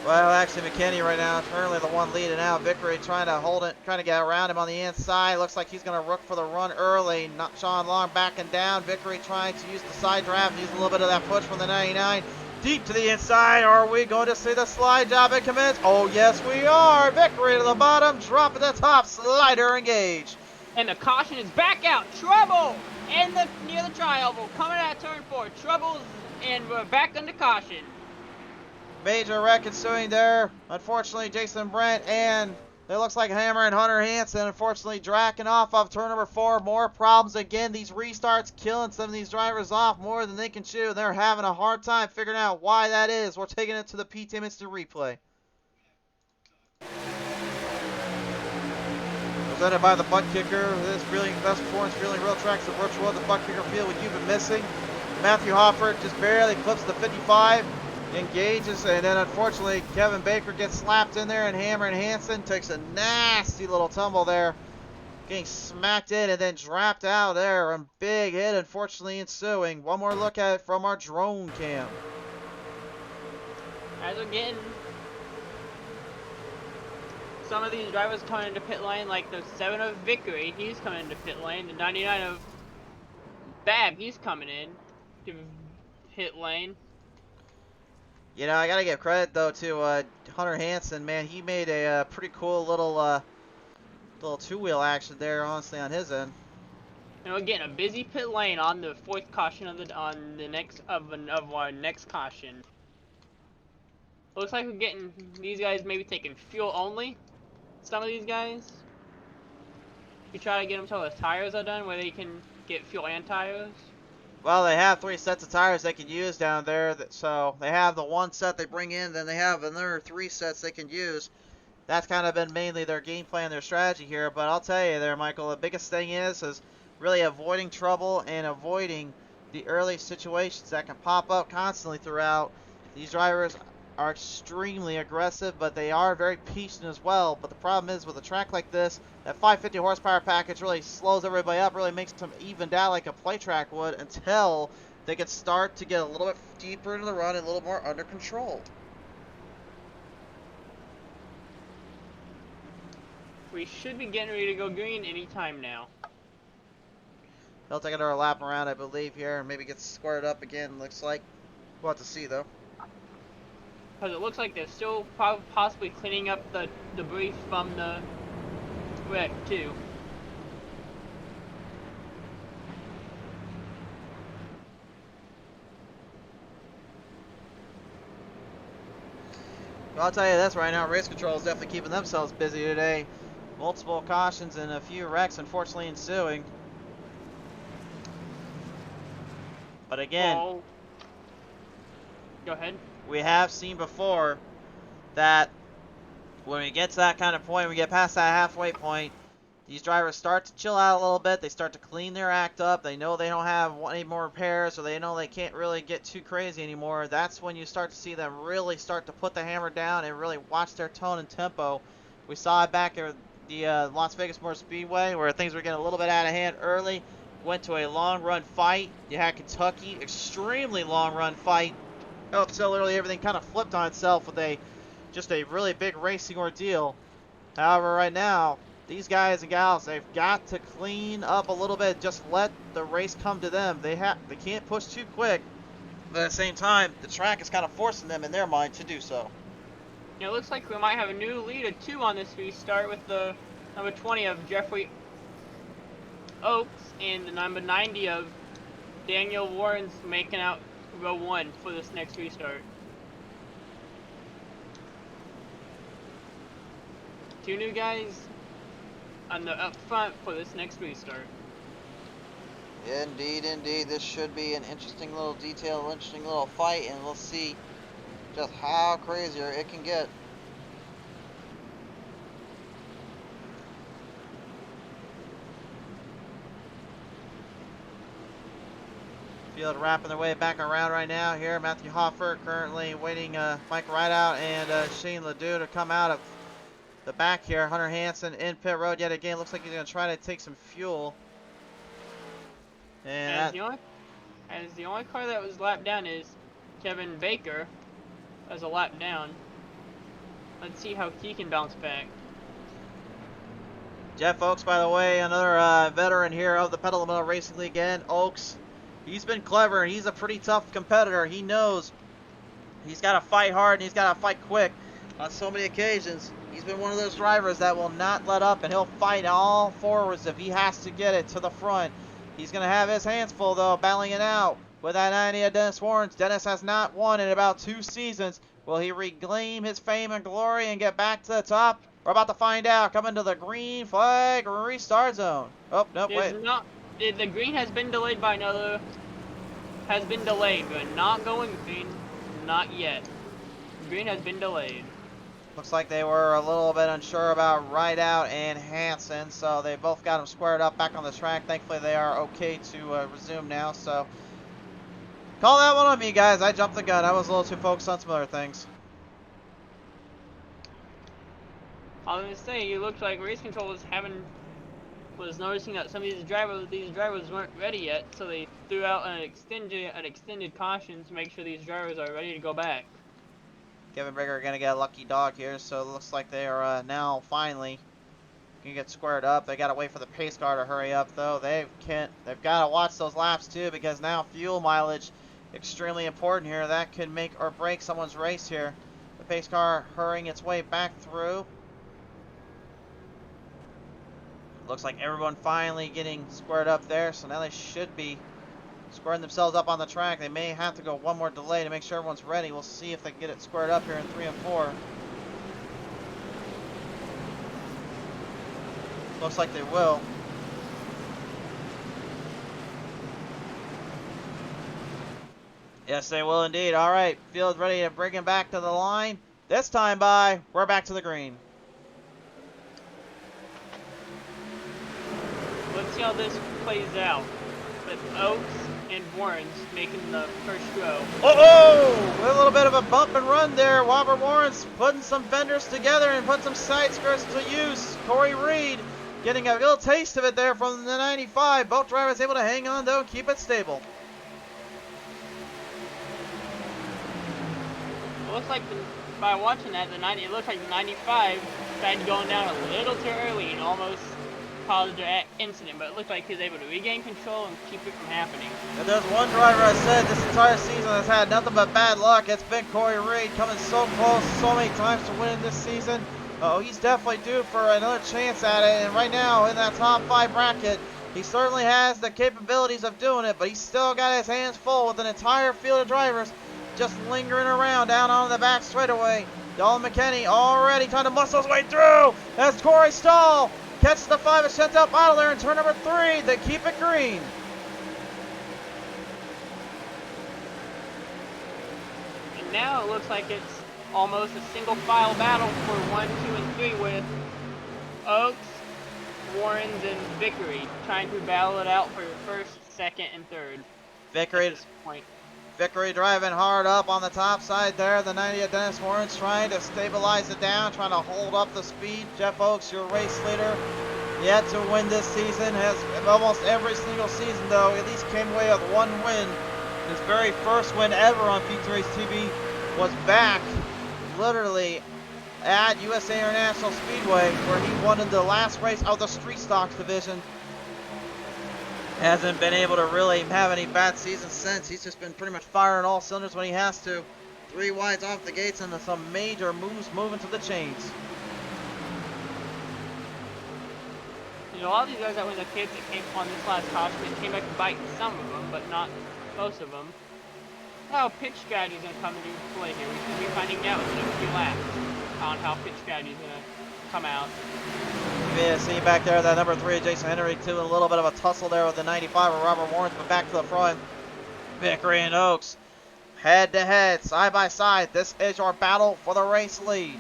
Well, actually, McKinney right now is currently the one leading out. Vickery trying to hold it, trying to get around him on the inside. Looks like he's going to rook for the run early. Not Sean Long backing down. Vickery trying to use the side draft, use a little bit of that push from the 99. Deep to the inside. Are we going to see the slide job and commence? Oh, yes, we are. Vickery to the bottom, drop at the top, slider engage. And the caution is back out. Trouble! And near the tri-oval, coming out of turn 4. Troubles, and we're back under caution. Major wreck ensuing there. Unfortunately, Jason Brent and it looks like Hammer and Hunter Hansen, unfortunately, dracking off turn number 4. More problems again. These restarts killing some of these drivers off more than they can chew. They're having a hard time figuring out why that is. We're taking it to the PTM Instant Replay. Presented by the ButtKicker. This really best performance feeling real tracks the virtual the ButtKicker field what you've been missing. Matthew Hoffert just barely clips the 55. Engages, and then unfortunately Kevin Baker gets slapped in there, and Hammer and Hansen takes a nasty little tumble there, getting smacked in and then dropped out there. A big hit unfortunately ensuing. One more look at it from our drone cam. As we're getting some of these drivers coming into pit lane, like the 7 of Vickery, he's coming into pit lane. The 99 of Bab, he's coming in to pit lane. You know, I gotta give credit though to Hunter Hansen, man. He made a pretty cool little two-wheel action there, honestly, on his end. And we're getting a busy pit lane on the 4th caution of our next caution. Looks like we're getting these guys maybe taking fuel only. Some of these guys. We try to get them till the tires are done, where they can get fuel and tires. Well, they have 3 sets of tires they can use down there, so they have the 1 set they bring in, then they have another 3 sets they can use. That's kind of been mainly their game plan, their strategy here. But I'll tell you there, Michael, the biggest thing is really avoiding trouble and avoiding the early situations that can pop up constantly throughout. These drivers are extremely aggressive, but they are very patient as well. But the problem is with a track like this, that 550 horsepower package really slows everybody up, really makes them evened out like a play track would until they can start to get a little bit deeper into the run and a little more under control. We should be getting ready to go green anytime now. They'll take another lap around, I believe, here, and maybe get squared up again, looks like. We'll have to see, though. Because it looks like they're still possibly cleaning up the debris from the wreck, too. Well, I'll tell you this right now, Race Control is definitely keeping themselves busy today. Multiple cautions and a few wrecks, unfortunately, ensuing. But again, Well, go ahead. we have seen before that when we get to that kind of point, we get past that halfway point, these drivers start to chill out a little bit. They start to clean their act up. They know they don't have any more repairs, or they know they can't really get too crazy anymore. That's when you start to see them really start to put the hammer down and really watch their tone and tempo. We saw it back at the Las Vegas Motor Speedway where things were getting a little bit out of hand early. Went to a long run fight. You had Kentucky, extremely long run fight. Up till literally everything kind of flipped on itself with just a really big racing ordeal. However, right now, these guys and gals, they've got to clean up a little bit. Just let the race come to them. They can't push too quick. But at the same time, the track is kind of forcing them in their mind to do so. It looks like we might have a new lead of 2 on this restart with the number 20 of Jeffrey Oaks and the number 90 of Daniel Warren's making out row 1 for this next restart. 2 new guys on the up front for this next restart. Indeed, indeed. This should be an interesting little detail, interesting little fight, and we'll see just how crazier it can get. Field wrapping their way back around right now here. Matthew Hoffer currently waiting Mike Rideout and Shane Ledoux to come out of the back here. Hunter Hansen in pit road yet again. Looks like he's going to try to take some fuel. And the only car that was lapped down is Kevin Baker as a lap down. Let's see how he can bounce back. Jeff Oaks, by the way, another veteran here of the Pedal to the Metal Racing League again. Oaks, he's been clever and he's a pretty tough competitor. He knows he's got to fight hard and he's got to fight quick on so many occasions. He's been one of those drivers that will not let up, and he'll fight all forwards if he has to get it to the front. He's going to have his hands full, though, battling it out with that 90 of Dennis Warrens. Dennis has not won in about 2 seasons. Will he reclaim his fame and glory and get back to the top? We're about to find out. Coming to the green flag restart zone. Oh, nope, wait. The green has been delayed by another. Has been delayed, but not going green. Not yet. Green has been delayed. Looks like they were a little bit unsure about Rideout and Hansen, so they both got them squared up back on the track. Thankfully, they are okay to resume now, so call that one on me, guys. I jumped the gun. I was a little too focused on some other things. I was gonna say, it looked like Race Control was noticing that some of these drivers weren't ready yet, so they threw out an extended caution to make sure these drivers are ready to go back. Kevin Baker are going to get a lucky dog here, so it looks like they are now finally going to get squared up. They got to wait for the pace car to hurry up, though. They've got to watch those laps, too, because now fuel mileage extremely important here. That could make or break someone's race here. The pace car hurrying its way back through. Looks like everyone finally getting squared up there, so now they should be squaring themselves up on the track. They may have to go one more delay to make sure everyone's ready. We'll see if they can get it squared up here in 3 and 4. Looks like they will. Yes, they will indeed. All right, field's ready to bring him back to the line. This time we're back to the green. Let's see how this plays out. With Oaks and Warren's making the first row. Oh, a little bit of a bump and run there. Robert Warren's putting some fenders together and putting some side skirts to use. Corey Reed getting a little taste of it there from the 95. Both drivers able to hang on, though, and keep it stable. It looks like by watching that, it looks like the 95 started going down a little too early and almost caused an incident, but it looked like he was able to regain control and keep it from happening. If there's one driver I said this entire season that's had nothing but bad luck, it's been Corey Reed, coming so close so many times to winning this season. Oh, he's definitely due for another chance at it, and right now in that top 5 bracket, he certainly has the capabilities of doing it, but he's still got his hands full with an entire field of drivers just lingering around down on the back straightaway. Dalton McKinney already trying to muscle his way through as Corey Stahl catches the 5 and sent up out of there in turn number 3. They keep it green. And now it looks like it's almost a single file battle for 1, 2, and 3 with Oaks, Warrens, and Vickery trying to battle it out for first, second, and third. Vickery at this point. Vickery driving hard up on the top side there. The 90 of Dennis Warren's trying to stabilize it down, trying to hold up the speed. Jeff Oaks, your race leader, yet to win this season. Has almost every single season, though, at least came away with 1 win. His very first win ever on Feature Race TV was back, literally, at USA International Speedway, where he won in the last race of the Street Stocks division. Hasn't been able to really have any bad seasons since. He's just been pretty much firing all cylinders when he has to. 3 wides off the gates and some major moves moving to the chains. You know, a lot of these guys that were the kids that came on this last caution and came back to bite some of them, but not most of them. How pitch strategy is going to come into play here. We should be finding out in a few laps on how pitch strategy is going to come out. Yeah, see back there, that number 3, Jason Henry, too, a little bit of a tussle there with the 95 of Robert Warren, but back to the front. Vickery and Oaks, head to head, side by side. This is your battle for the race lead.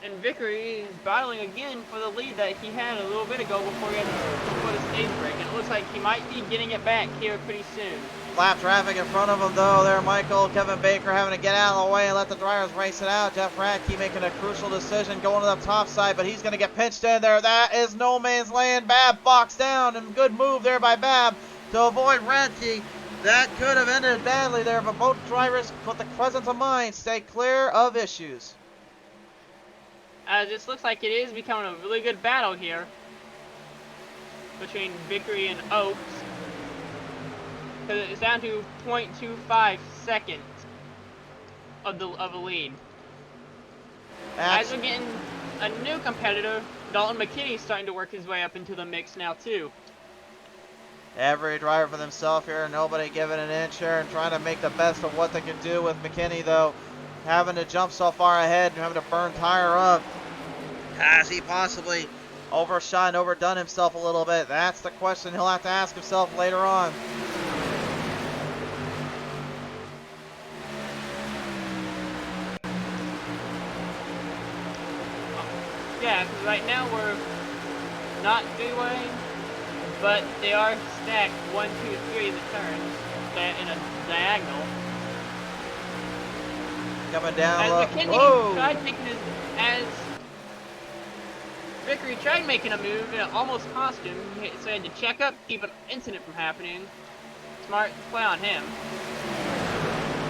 And Vickery is battling again for the lead that he had a little bit ago before the stage break. And it looks like he might be getting it back here pretty soon. Lap traffic in front of him, though. There, Michael, Kevin Baker having to get out of the way and let the drivers race it out. Jeff Radke making a crucial decision going to the top side, but he's going to get pinched in there. That is no man's land. Bab boxed down, and good move there by Bab to avoid Radke. That could have ended badly there, but both drivers, with the presence of mind, stay clear of issues. This looks like it is becoming a really good battle here between Vickery and Oaks. Because it's down to 0.25 seconds of a lead. As we're getting a new competitor, Dalton McKinney starting to work his way up into the mix now too. Every driver for themselves here, nobody giving an inch here and trying to make the best of what they can do with McKinney, though. Having to jump so far ahead and having to burn tire up. Has he possibly overshot and overdone himself a little bit? That's the question he'll have to ask himself later on. Yeah, because right now we're not three-way, but they are stacked 1, 2, 3 in the turns in a diagonal. Coming down As low. McKinney tried taking his, as Vickery tried making a move and it almost cost him, so he had to check up, keep an incident from happening. Smart play on him.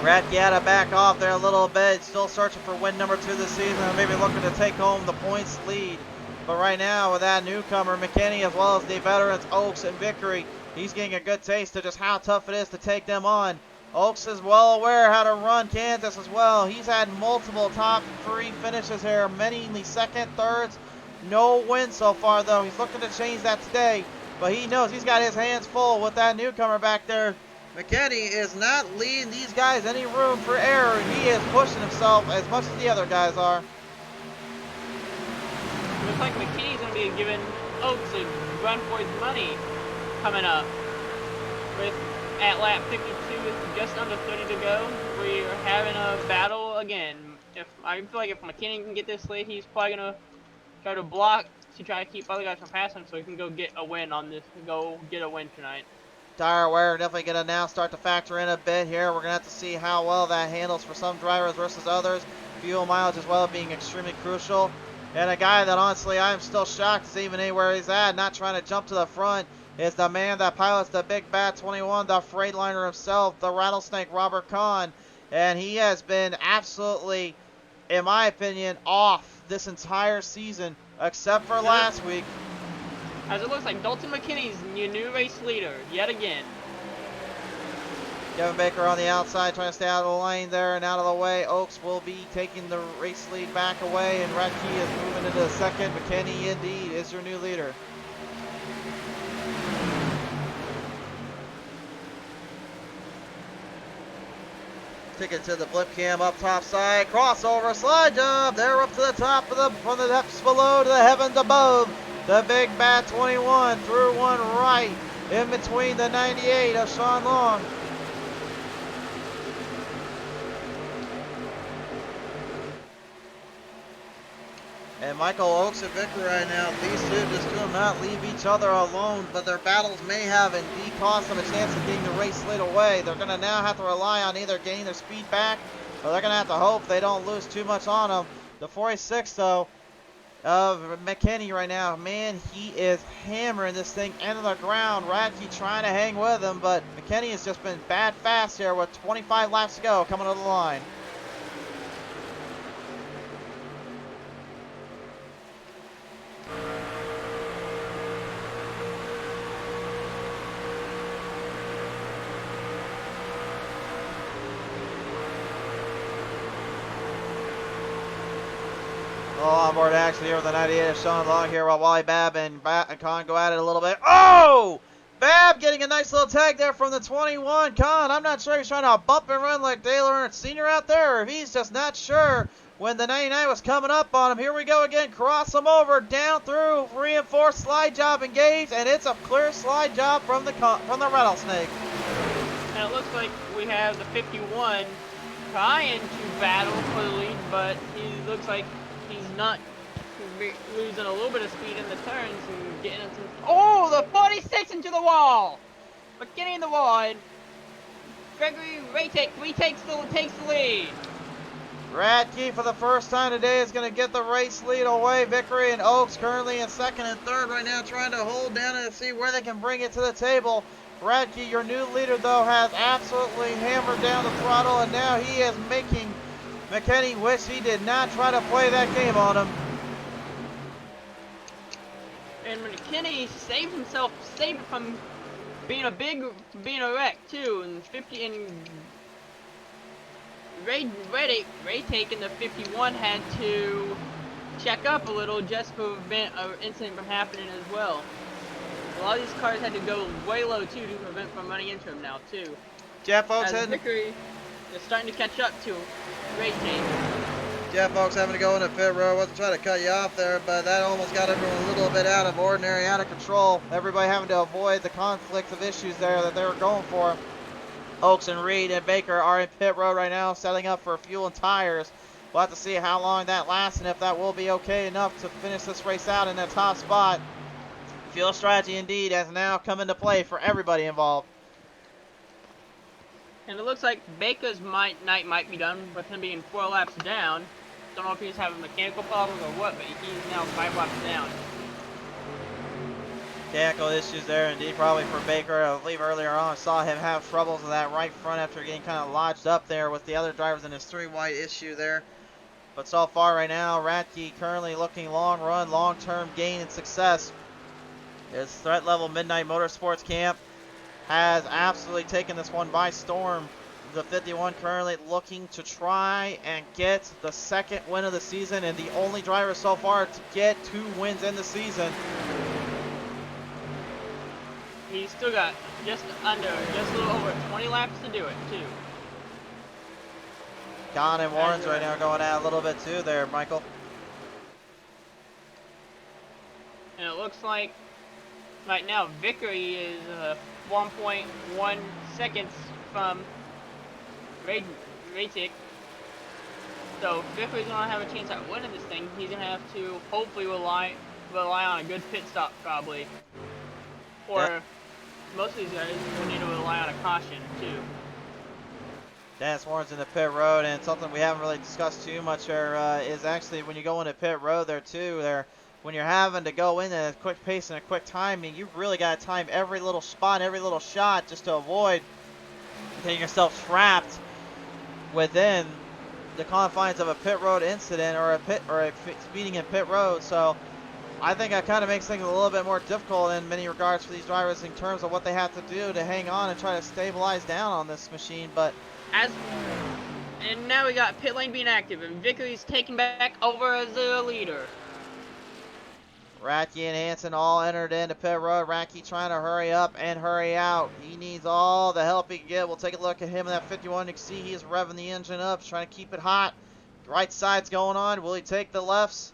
Radke had to back off there a little bit, still searching for win number 2 this season, maybe looking to take home the points lead. But right now, with that newcomer, McKinney, as well as the veterans, Oaks and Vickery, he's getting a good taste of just how tough it is to take them on. Oaks is well aware how to run Kansas as well. He's had multiple top 3 finishes here, mainly second, thirds. No win so far, though. He's looking to change that today, but he knows he's got his hands full with that newcomer back there. McKinney is not leaving these guys any room for error. He is pushing himself as much as the other guys are. Looks like McKinney's going to be giving Oaks a run for his money coming up. At lap 52 with just under 30 to go, we're having a battle again. I feel like if McKinney can get this lead, he's probably going to try to block to try to keep other guys from passing him so he can go get a win on this, go get a win tonight. Tire wear definitely going to now start to factor in a bit here. We're going to have to see how well that handles for some drivers versus others. Fuel mileage as well being extremely crucial. And a guy that honestly I'm still shocked is even anywhere he's at, not trying to jump to the front, is the man that pilots the Big Bat 21, the Freightliner himself, the Rattlesnake Robert Kahn. And he has been absolutely, in my opinion, off this entire season, except for last week. As it looks like Dalton McKinney's your new race leader, yet again. Kevin Baker on the outside trying to stay out of the lane there and out of the way. Oaks will be taking the race lead back away, and Radke is moving into the second. McKinney indeed is your new leader. Take it to the flip cam up top side, crossover, slide jump, they're up to the top of from the depths below to the heavens above. The Big Bat 21 through one right in between the 98 of Sean Long. And Michael Oaks and Vickery right now, these two just do not leave each other alone, but their battles may have indeed cost them a chance of getting the race slid away. They're going to now have to rely on either getting their speed back, or they're going to have to hope they don't lose too much on them. The 46, though, of McKinney right now, man, he is hammering this thing into the ground. Radke trying to hang with him, but McKinney has just been bad fast here with 25 laps to go coming to the line. On board action here with the 98 of Sean Long here while Wally Babb and Kahn go at it a little bit. Oh! Babb getting a nice little tag there from the 21. Kahn, I'm not sure if he's trying to bump and run like Dale Earnhardt Sr. out there, or if he's just not sure when the 99 was coming up on him. Here we go again. Cross him over, down through, reinforced slide job engaged, and it's a clear slide job from the Rattlesnake. And it looks like we have the 51 trying to battle for the lead, but he looks like he's not losing a little bit of speed in the turns and getting into. Oh, the 46 into the wall! But getting in the wall, and Gregory takes the lead. Radke for the first time today is going to get the race lead away. Vickery and Oaks currently in second and third right now, trying to hold down and see where they can bring it to the table. Radke, your new leader, though, has absolutely hammered down the throttle, and now he is making McKinney wish he did not try to play that game on him. And McKinney saved from being a wreck too. And 50 and Ray taking the 51 had to check up a little just to prevent an incident from happening as well. A lot of these cars had to go way low too to prevent from running into him now too. Jeff Oaks as Vickery is starting to catch up to Ray Tate. Jeff Oaks having to go into pit road. Wasn't trying to cut you off there, but that almost got everyone a little bit out of ordinary, out of control. Everybody having to avoid the conflict of issues there that they were going for. Oaks and Reed and Baker are in pit road right now, setting up for fuel and tires. We'll have to see how long that lasts and if that will be okay enough to finish this race out in that top spot. Fuel strategy indeed has now come into play for everybody involved. And it looks like Baker's night might be done with him being 4 laps down. Don't know if he's having mechanical problems or what, but he's now 5 laps down. Mechanical issues there indeed, probably for Baker. I believe earlier on I saw him have troubles with that right front after getting kind of lodged up there with the other drivers in his 3 wide issue there. But so far right now, Radke currently looking long run, long-term gain and success. His threat level Midnight Motorsports camp has absolutely taken this one by storm. The 51 currently looking to try and get the 2nd win of the season and the only driver so far to get 2 wins in the season. He's still got just a little over 20 laps to do it, too. Con and Warren's right now going out a little bit too there, Michael. And it looks like right now Vickery is 1.1 seconds from Ratic. So if Vickery's gonna have a chance at winning this thing, he's gonna have to hopefully rely on a good pit stop probably. Or most of these guys will need to rely on a caution too. Dennis Warren's in the pit road, and something we haven't really discussed too much there is actually when you go into pit road there too, when you're having to go in at a quick pace and a quick timing, you really got to time every little spot, every little shot just to avoid getting yourself trapped within the confines of a pit road incident or a speeding in pit road. So I think that kind of makes things a little bit more difficult in many regards for these drivers in terms of what they have to do to hang on and try to stabilize down on this machine. But and now we got pit lane being active, and Vickery's taking back over as the leader. Radke and Hansen all entered into pit road. Radke trying to hurry up and hurry out. He needs all the help he can get. We'll take a look at him in that 51. You can see he's revving the engine up, trying to keep it hot. Right side's going on. Will he take the lefts?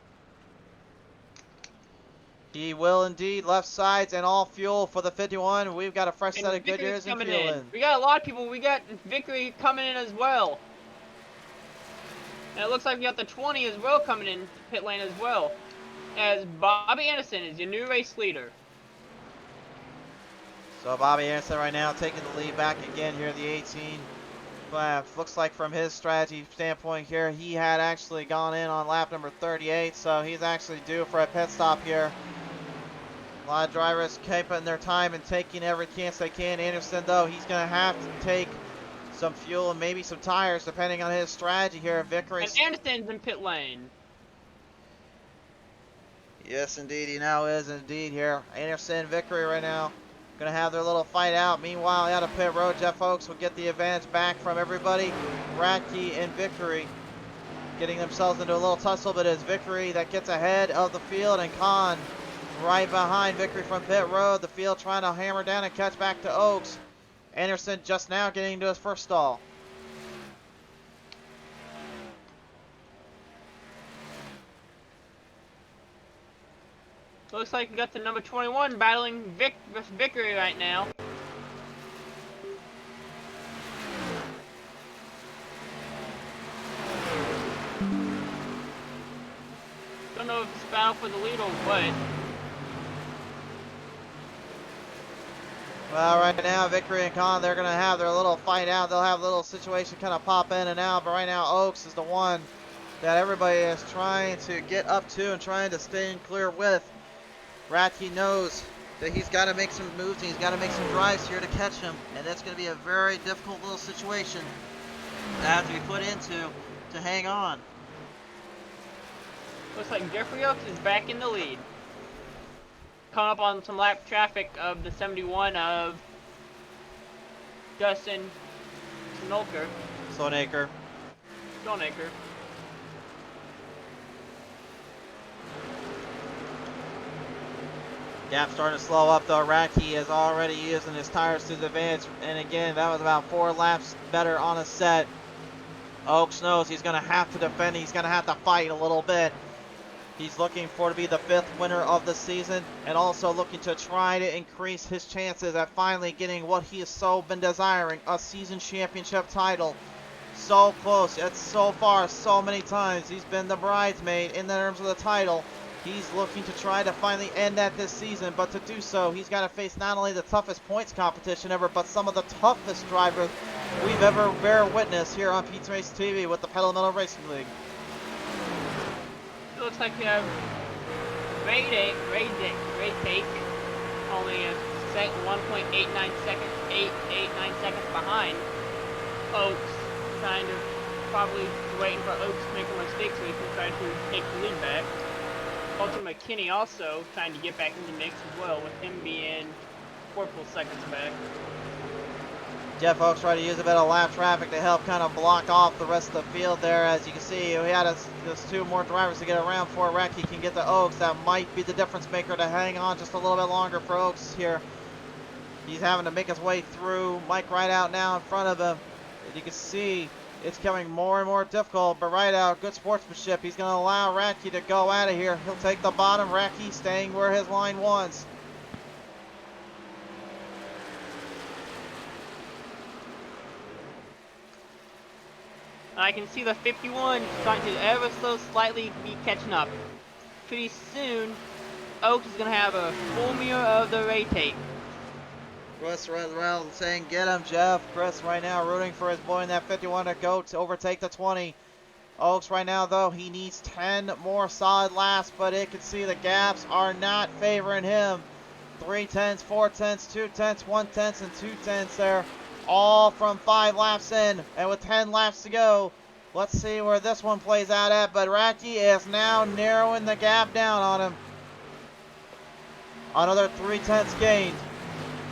He will indeed. Left sides and all fuel for the 51. We've got a fresh set of Goodyears and fuel in. We got a lot of people. We got Vickery coming in as well. And it looks like we got the 20 as well coming in pit lane as well. As Bobby Anderson is your new race leader. So Bobby Anderson right now taking the lead back again here, the 18. Looks like from his strategy standpoint here, he had actually gone in on lap number 38, so he's actually due for a pit stop here. A lot of drivers keeping their time and taking every chance they can. Anderson, though, he's going to have to take some fuel and maybe some tires, depending on his strategy here. Vickery. And Anderson's in pit lane. Yes, indeed, he now is indeed here. Anderson, Vickery right now going to have their little fight out. Meanwhile, out of pit road, Jeff Oakes will get the advantage back from everybody. Radke and Vickery getting themselves into a little tussle, but it's Vickery that gets ahead of the field, and Khan right behind Vickery from pit road. The field trying to hammer down and catch back to Oakes. Anderson just now getting into his first stall. Looks like we got the number 21 battling Vickery right now. Don't know if it's a battle for the lead or what. Well, right now, Vickery and Khan, they're going to have their little fight out. They'll have a little situation kind of pop in and out, but right now, Oakes is the one that everybody is trying to get up to and trying to stay in clear with. Radke knows that he's got to make some moves and he's got to make some drives here to catch him, and that's going to be a very difficult little situation that has to be put into to hang on. Looks like Jeffrey Oakes is back in the lead. Coming up on some lap traffic of the 71 of Dustin Stoneacre. Gap starting to slow up though. Radke is already using his tires to the advantage, and again, that was about 4 laps better on a set. Oakes knows he's going to have to defend. He's going to have to fight a little bit. He's looking to be the 5th winner of the season, and also looking to try to increase his chances at finally getting what he has so been desiring, a season championship title. So close. It's so far, so many times he's been the bridesmaid in terms of the title. He's looking to try to finally end that this season, but to do so, he's got to face not only the toughest points competition ever, but some of the toughest drivers we've ever bear witness here on Pete's Race TV with the Pedal Metal Racing League. looks like we have Ray Take only a 1.89 seconds behind Oaks, kind of probably waiting for Oaks to make a mistake so he can try to take the lead back. Walter McKinney also trying to get back in the mix as well, with him being 4 full seconds back. Jeff Oaks tried to use a bit of lap traffic to help kind of block off the rest of the field there. As you can see, we had just 2 more drivers to get around before Recchi can get to Oaks. That might be the difference maker to hang on just a little bit longer for Oaks here. He's having to make his way through. Mike Rideout now in front of him. As you can see, it's becoming more and more difficult, but Rideout, good sportsmanship. He's going to allow Recchi to go out of here. He'll take the bottom. Recchi staying where his line was. I can see the 51 starting to ever so slightly be catching up. Pretty soon, Oaks is going to have a full mirror of the Ray Tape. Chris right around saying, get him, Jeff. Chris right now rooting for his boy in that 51 to go to overtake the 20. Oaks right now, though, he needs 10 more solid laps, but it can see the gaps are not favoring him. 3 tenths, 4 tenths, 2 tenths, 1 tenths, and 2 tenths there. All from 5 laps in, and with 10 laps to go, let's see where this one plays out at. But Racky is now narrowing the gap down on him. Another 3 tenths gained.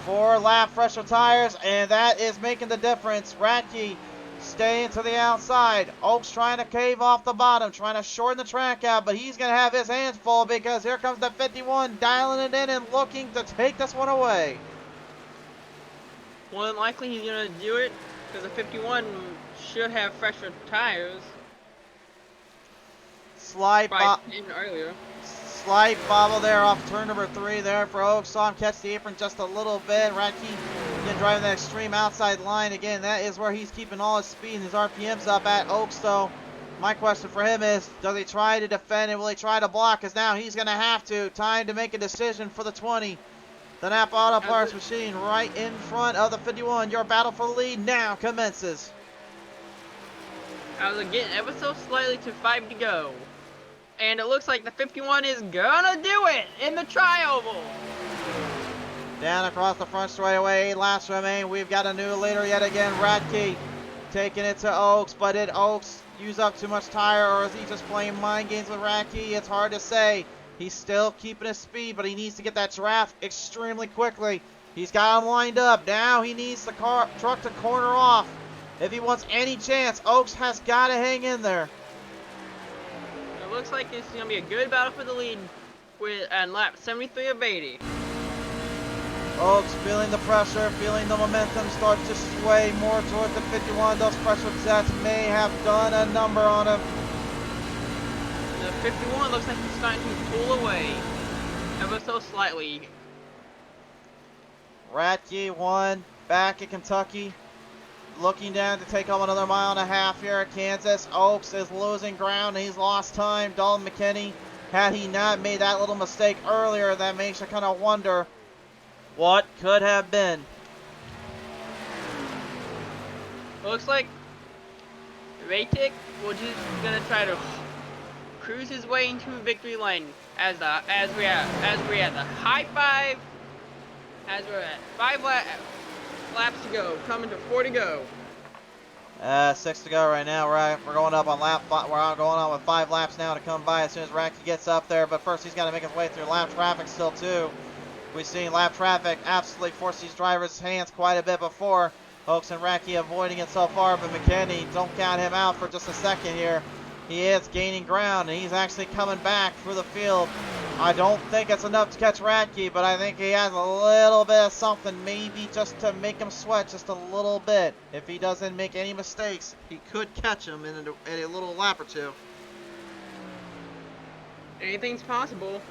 4 lap fresher tires, and that is making the difference. Racky staying to the outside. Oaks trying to cave off the bottom, trying to shorten the track out, but he's going to have his hands full because here comes the 51 dialing it in and looking to take this one away. More than likely he's going to do it because the 51 should have fresher tires. Slight bobble there off turn number 3 there for Oaks. Saw him catch the apron just a little bit. Radke again driving that extreme outside line. Again, that is where he's keeping all his speed and his RPMs up at Oaks. So my question for him is, does he try to defend and will he try to block? Because now he's going to have to. Time to make a decision for the 20. The Napa Auto Parts machine right in front of the 51. Your battle for the lead now commences. I was getting ever so slightly to 5 to go. And it looks like the 51 is gonna do it in the tri-oval. Down across the front straightaway, 8 laps remain. We've got a new leader yet again, Radke, taking it to Oaks. But did Oaks use up too much tire, or is he just playing mind games with Radke? It's hard to say. He's still keeping his speed, but he needs to get that draft extremely quickly. He's got him lined up. Now he needs the truck to corner off. If he wants any chance, Oaks has got to hang in there. It looks like it's going to be a good battle for the lead with lap 73 of 80. Oaks feeling the pressure, feeling the momentum start to sway more towards the 51. Those pressure sets may have done a number on him. The 51 looks like he's starting to pull away ever so slightly. Radke won back at Kentucky. Looking down to take home another 1.5 miles here at Kansas. Oaks is losing ground. He's lost time. Dalton McKinney, had he not made that little mistake earlier, that makes you kind of wonder what could have been. Looks like Raytick will just gonna try to cruise his way into victory lane as we're at the high 5. As we're at 5 laps to go, coming to 4 to go. 6 to go right now. We're going up on lap 5. We're going on with 5 laps now to come by as soon as Radke gets up there. But first, he's got to make his way through lap traffic still too. We've seen lap traffic absolutely force these drivers' hands quite a bit before. Oaks and Radke avoiding it so far, but McKinney, don't count him out for just a second here. He is gaining ground, and he's actually coming back through the field. I don't think it's enough to catch Radke, but I think he has a little bit of something, maybe just to make him sweat just a little bit. If he doesn't make any mistakes, he could catch him in a little lap or two. Anything's possible.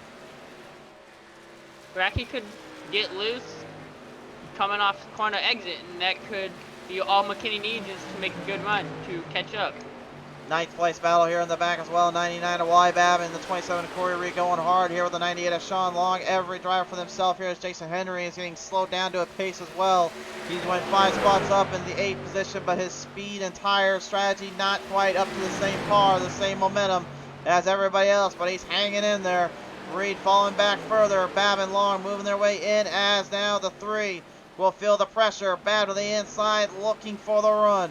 Radke could get loose coming off the corner exit, and that could be all McKinney needs is to make a good run to catch up. 9th place battle here in the back as well. 99 to Wybab and the 27 to Corey Reed going hard here with the 98 of Sean Long. Every driver for themselves here as Jason Henry is getting slowed down to a pace as well. He's went 5 spots up in the 8th position, but his speed and tire strategy not quite up to the same par, the same momentum. as everybody else, but he's hanging in there. Reed falling back further. Babb and Long moving their way in as now the 3 will feel the pressure. Babb to the inside looking for the run.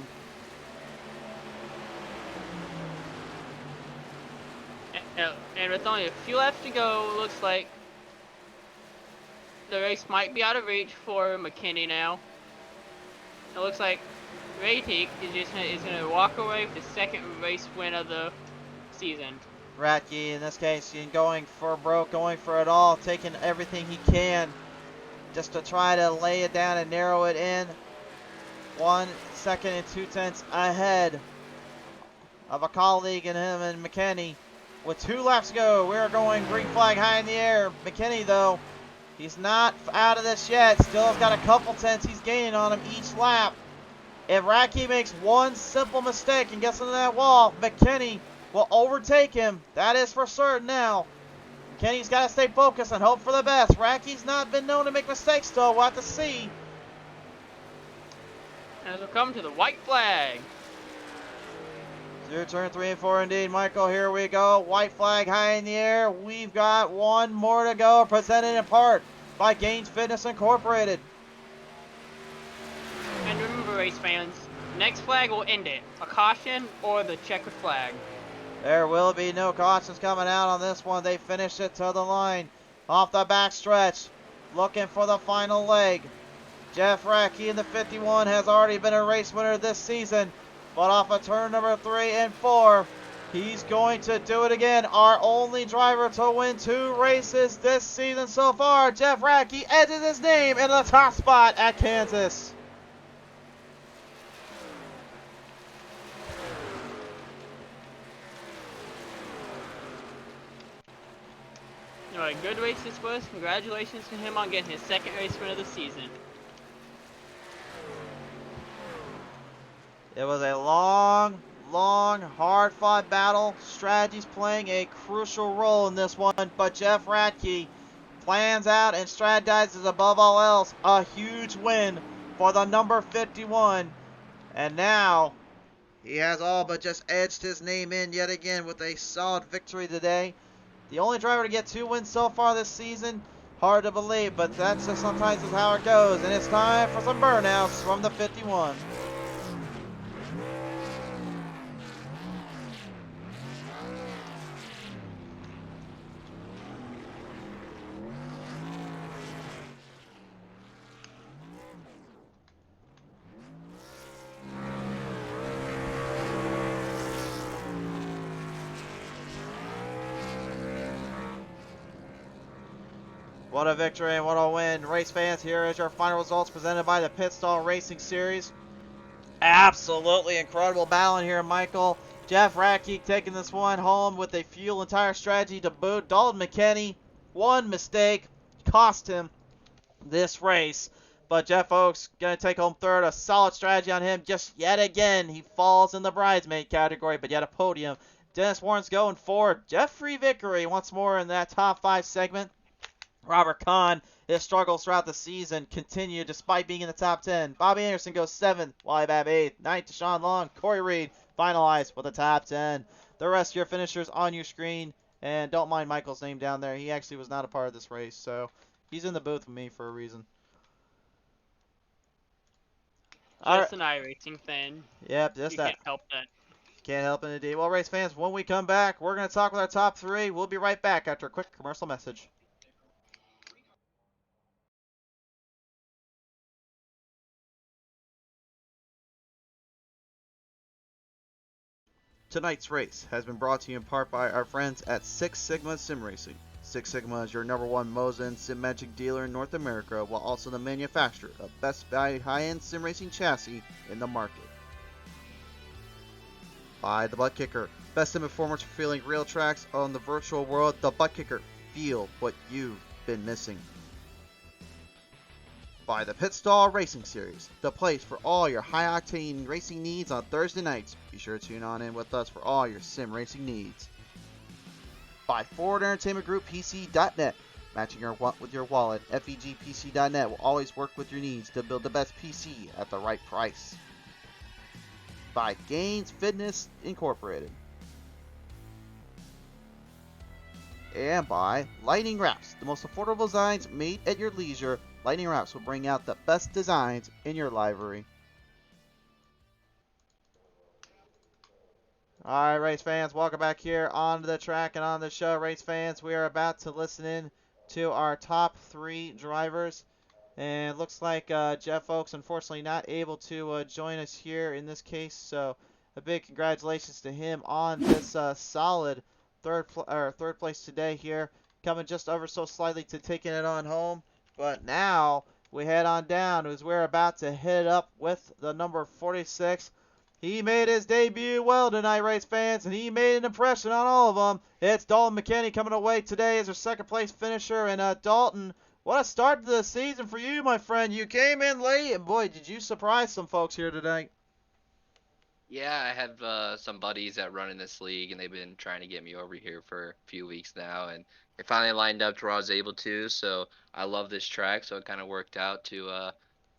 And with only a few laps to go, looks like the race might be out of reach for McKinney now. It looks like Ratik is gonna walk away with the second race win of the season. Ratke, in this case, going for broke, going for it all, taking everything he can just to try to lay it down and narrow it in. 1 second and 2/10 ahead of a colleague in him and McKinney. With 2 laps to go, we're going green flag high in the air. McKinney, though, he's not out of this yet. Still has got a couple tenths he's gaining on him each lap. If Ratke makes one simple mistake and gets into that wall, McKinney will overtake him. That is for certain now. McKinney's got to stay focused and hope for the best. Ratke's not been known to make mistakes, though. We'll have to see. As we come to the white flag. Through turn 3 and 4 indeed, Michael. Here we go. White flag high in the air. We've got 1 more to go. Presented in part by GainzFitness Incorporated. And remember, race fans, next flag will end it. A caution or the checkered flag. There will be no cautions coming out on this one. They finished it to the line. Off the back stretch. Looking for the final leg. Jeff Ratke in the 51 has already been a race winner this season. But off of turn number 3 and 4, he's going to do it again. Our only driver to win 2 races this season so far. Jeff Ratke edges his name in the top spot at Kansas. Alright, good race this was. Congratulations to him on getting his second race win of the season. It was a long, hard-fought battle. Strategy's playing a crucial role in this one, but Jeff Ratke plans out and strategizes above all else. A huge win for the number 51. And now, he has all but just edged his name in yet again with a solid victory today. The only driver to get 2 wins so far this season. Hard to believe, but that's just sometimes is how it goes. And it's time for some burnouts from the 51. What a victory and what a win. Race fans, here is your final results presented by the Pit Stall Racing Series. Absolutely incredible battle in here, Michael. Jeff Ratke taking this one home with a fuel and tire strategy to boot. Dalton McKinney, one mistake, cost him this race. But Jeff Oakes going to take home third. A solid strategy on him. Just yet again, he falls in the bridesmaid category, but yet a podium. Dennis Warren's going forward. Jeffrey Vickery once more in that top 5 segment. Robert Kahn, his struggles throughout the season continue despite being in the top 10. Bobby Anderson goes 7th, Wally Babb 8th, 9th Deshaun Long, Corey Reed finalized with the top 10. The rest of your finishers on your screen, and don't mind Michael's name down there. He actually was not a part of this race, so he's in the booth with me for a reason. Just an iRacing fan. Yep, just you that. Can't help that. Can't help it indeed. Well, race fans, when we come back, we're going to talk with our top 3. We'll be right back after a quick commercial message. Tonight's race has been brought to you in part by our friends at Six Sigma Sim Racing. Six Sigma is your #1 Mosin Sim Magic dealer in North America, while also the manufacturer of best value high-end sim racing chassis in the market. By the ButtKicker, best sim performance for feeling real tracks on the virtual world. The ButtKicker, feel what you've been missing. By the Pit Stall Racing Series, the place for all your high-octane racing needs on Thursday nights. Be sure to tune on in with us for all your sim racing needs. By Forward Entertainment Group PC.net, matching your with your wallet. FEGPC.net will always work with your needs to build the best PC at the right price. By GainzFitness Incorporated. and by Lightning Wrapz, the most affordable designs made at your leisure. Lightning Wrapz will bring out the best designs in your livery. All right, race fans, welcome back here on the track and on the show. Race fans, we are about to listen in to our top 3 drivers. And it looks like Jeff Oaks, unfortunately, not able to join us here in this case. So a big congratulations to him on this solid third place today here, coming just ever so slightly to taking it on home. But now we head on down as we're about to hit up with the number 46. He made his debut well tonight, race fans, and he made an impression on all of them. It's Dalton McKinney coming away today as our second place finisher. And Dalton, what a start to the season for you, my friend. You came in late, and boy, did you surprise some folks here tonight. Yeah, I have some buddies that run in this league, and they've been trying to get me over here for a few weeks now, and it finally lined up to where I was able to. So I love this track, so it kind of worked out to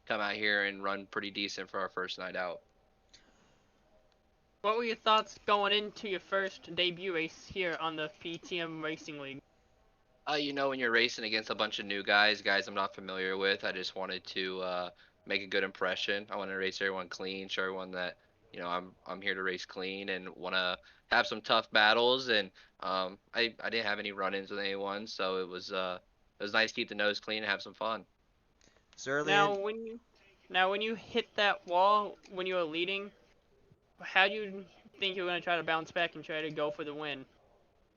come out here and run pretty decent for our first night out. What were your thoughts going into your first debut race here on the PTM Racing League? When you're racing against a bunch of new guys I'm not familiar with, I just wanted to make a good impression. I want to race everyone clean, show everyone that I'm here to race clean and want to have some tough battles. And I didn't have any run-ins with anyone, so it was nice to keep the nose clean and have some fun. Now when you hit that wall when you were leading, how do you think you're going to try to bounce back and try to go for the win?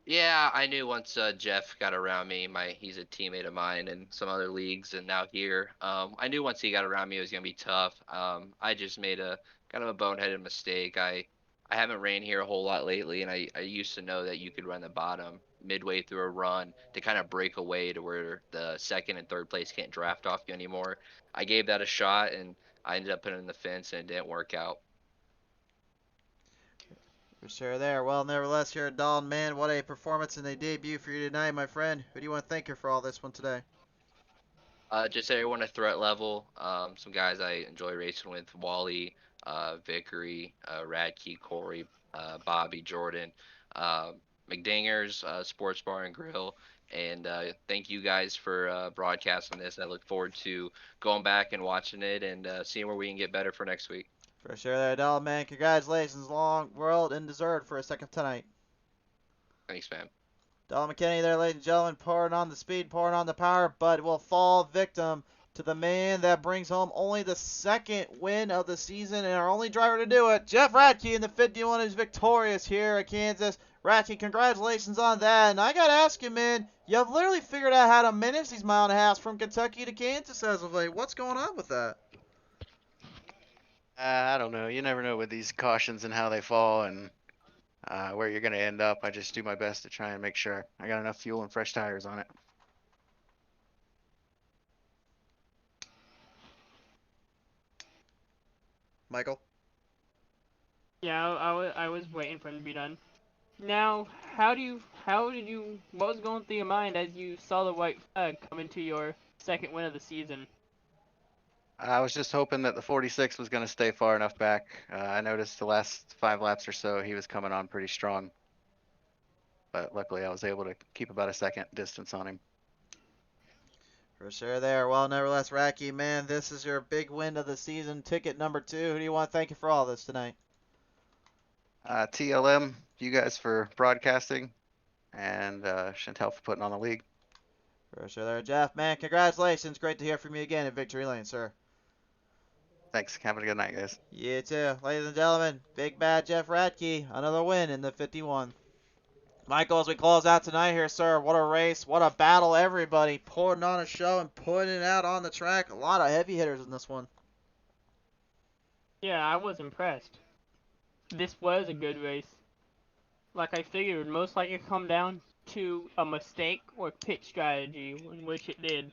Yeah, I knew once Jeff got around me, he's a teammate of mine in some other leagues and now here. I knew once he got around me it was gonna be tough. I just made a kind of a boneheaded mistake. I haven't ran here a whole lot lately, and I used to know that you could run the bottom midway through a run to kind of break away to where the second and third place can't draft off you anymore. I gave that a shot, and I ended up putting it in the fence, and it didn't work out. For sure there. Well, nevertheless, here at Dalton, man, what a performance in a debut for you tonight, my friend. Who do you want to thank you for all this one today? Just everyone at threat level. Some guys I enjoy racing with: Wally, Vickery, Radke, Corey, Bobby, Jordan, McDingers, Sports Bar and Grill. And thank you guys for broadcasting this. I look forward to going back and watching it and seeing where we can get better for next week. For sure there, Dalton, man. Congratulations. Long, world, and deserved for a second tonight. Thanks, man. Dalton McKinney there, ladies and gentlemen, pouring on the speed, pouring on the power, but will fall victim to the man that brings home only the second win of the season and our only driver to do it. Jeff Radke in the 51 is victorious here at Kansas. Radke, congratulations on that. And I got to ask you, man, you've literally figured out how to manage these mile and a half from Kentucky to Kansas as of late. What's going on with that? I don't know. You never know with these cautions and how they fall and where you're going to end up. I just do my best to try and make sure I got enough fuel and fresh tires on it. Michael? Yeah, I was waiting for him to be done. Now, what was going through your mind as you saw the white flag come into your second win of the season? I was just hoping that the 46 was going to stay far enough back. I noticed the last 5 laps or so he was coming on pretty strong. But luckily I was able to keep about a second distance on him. For sure there. Well, nevertheless, Radke, man, this is your big win of the season. Ticket number 2. Who do you want to thank you for all this tonight? TLM, you guys for broadcasting, and Chantel for putting on the league. For sure there, Jeff. Man, congratulations. Great to hear from you again in Victory Lane, sir. Thanks. Have a good night, guys. You too. Ladies and gentlemen, big bad Jeff Radke. Another win in the 51. Michael, as we close out tonight here, sir, what a race. What a battle. Everybody putting on a show and putting it out on the track. A lot of heavy hitters in this one. Yeah, I was impressed. This was a good race. Like I figured, it would most likely come down to a mistake or pitch strategy, in which it did.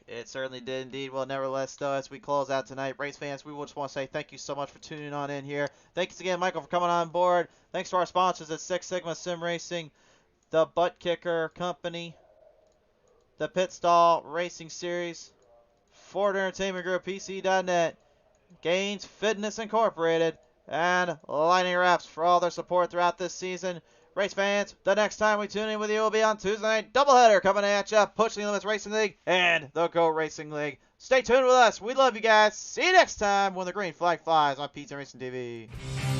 It certainly did indeed. Well, nevertheless, though, as we close out tonight, race fans, we just want to say thank you so much for tuning on in here. Thanks again, Michael, for coming on board. Thanks to our sponsors at Six Sigma Sim Racing, the ButtKicker Company, the Pit Stall Racing Series, Ford Entertainment Group, PC.net, GainzFitness Incorporated, and Lightning Wrapz for all their support throughout this season. Race fans, the next time we tune in with you will be on Tuesday night doubleheader coming at ya, Pushing Limits Racing League and the Go Racing League. Stay tuned with us. We love you guys. See you next time when the green flag flies on Pizza Racing TV.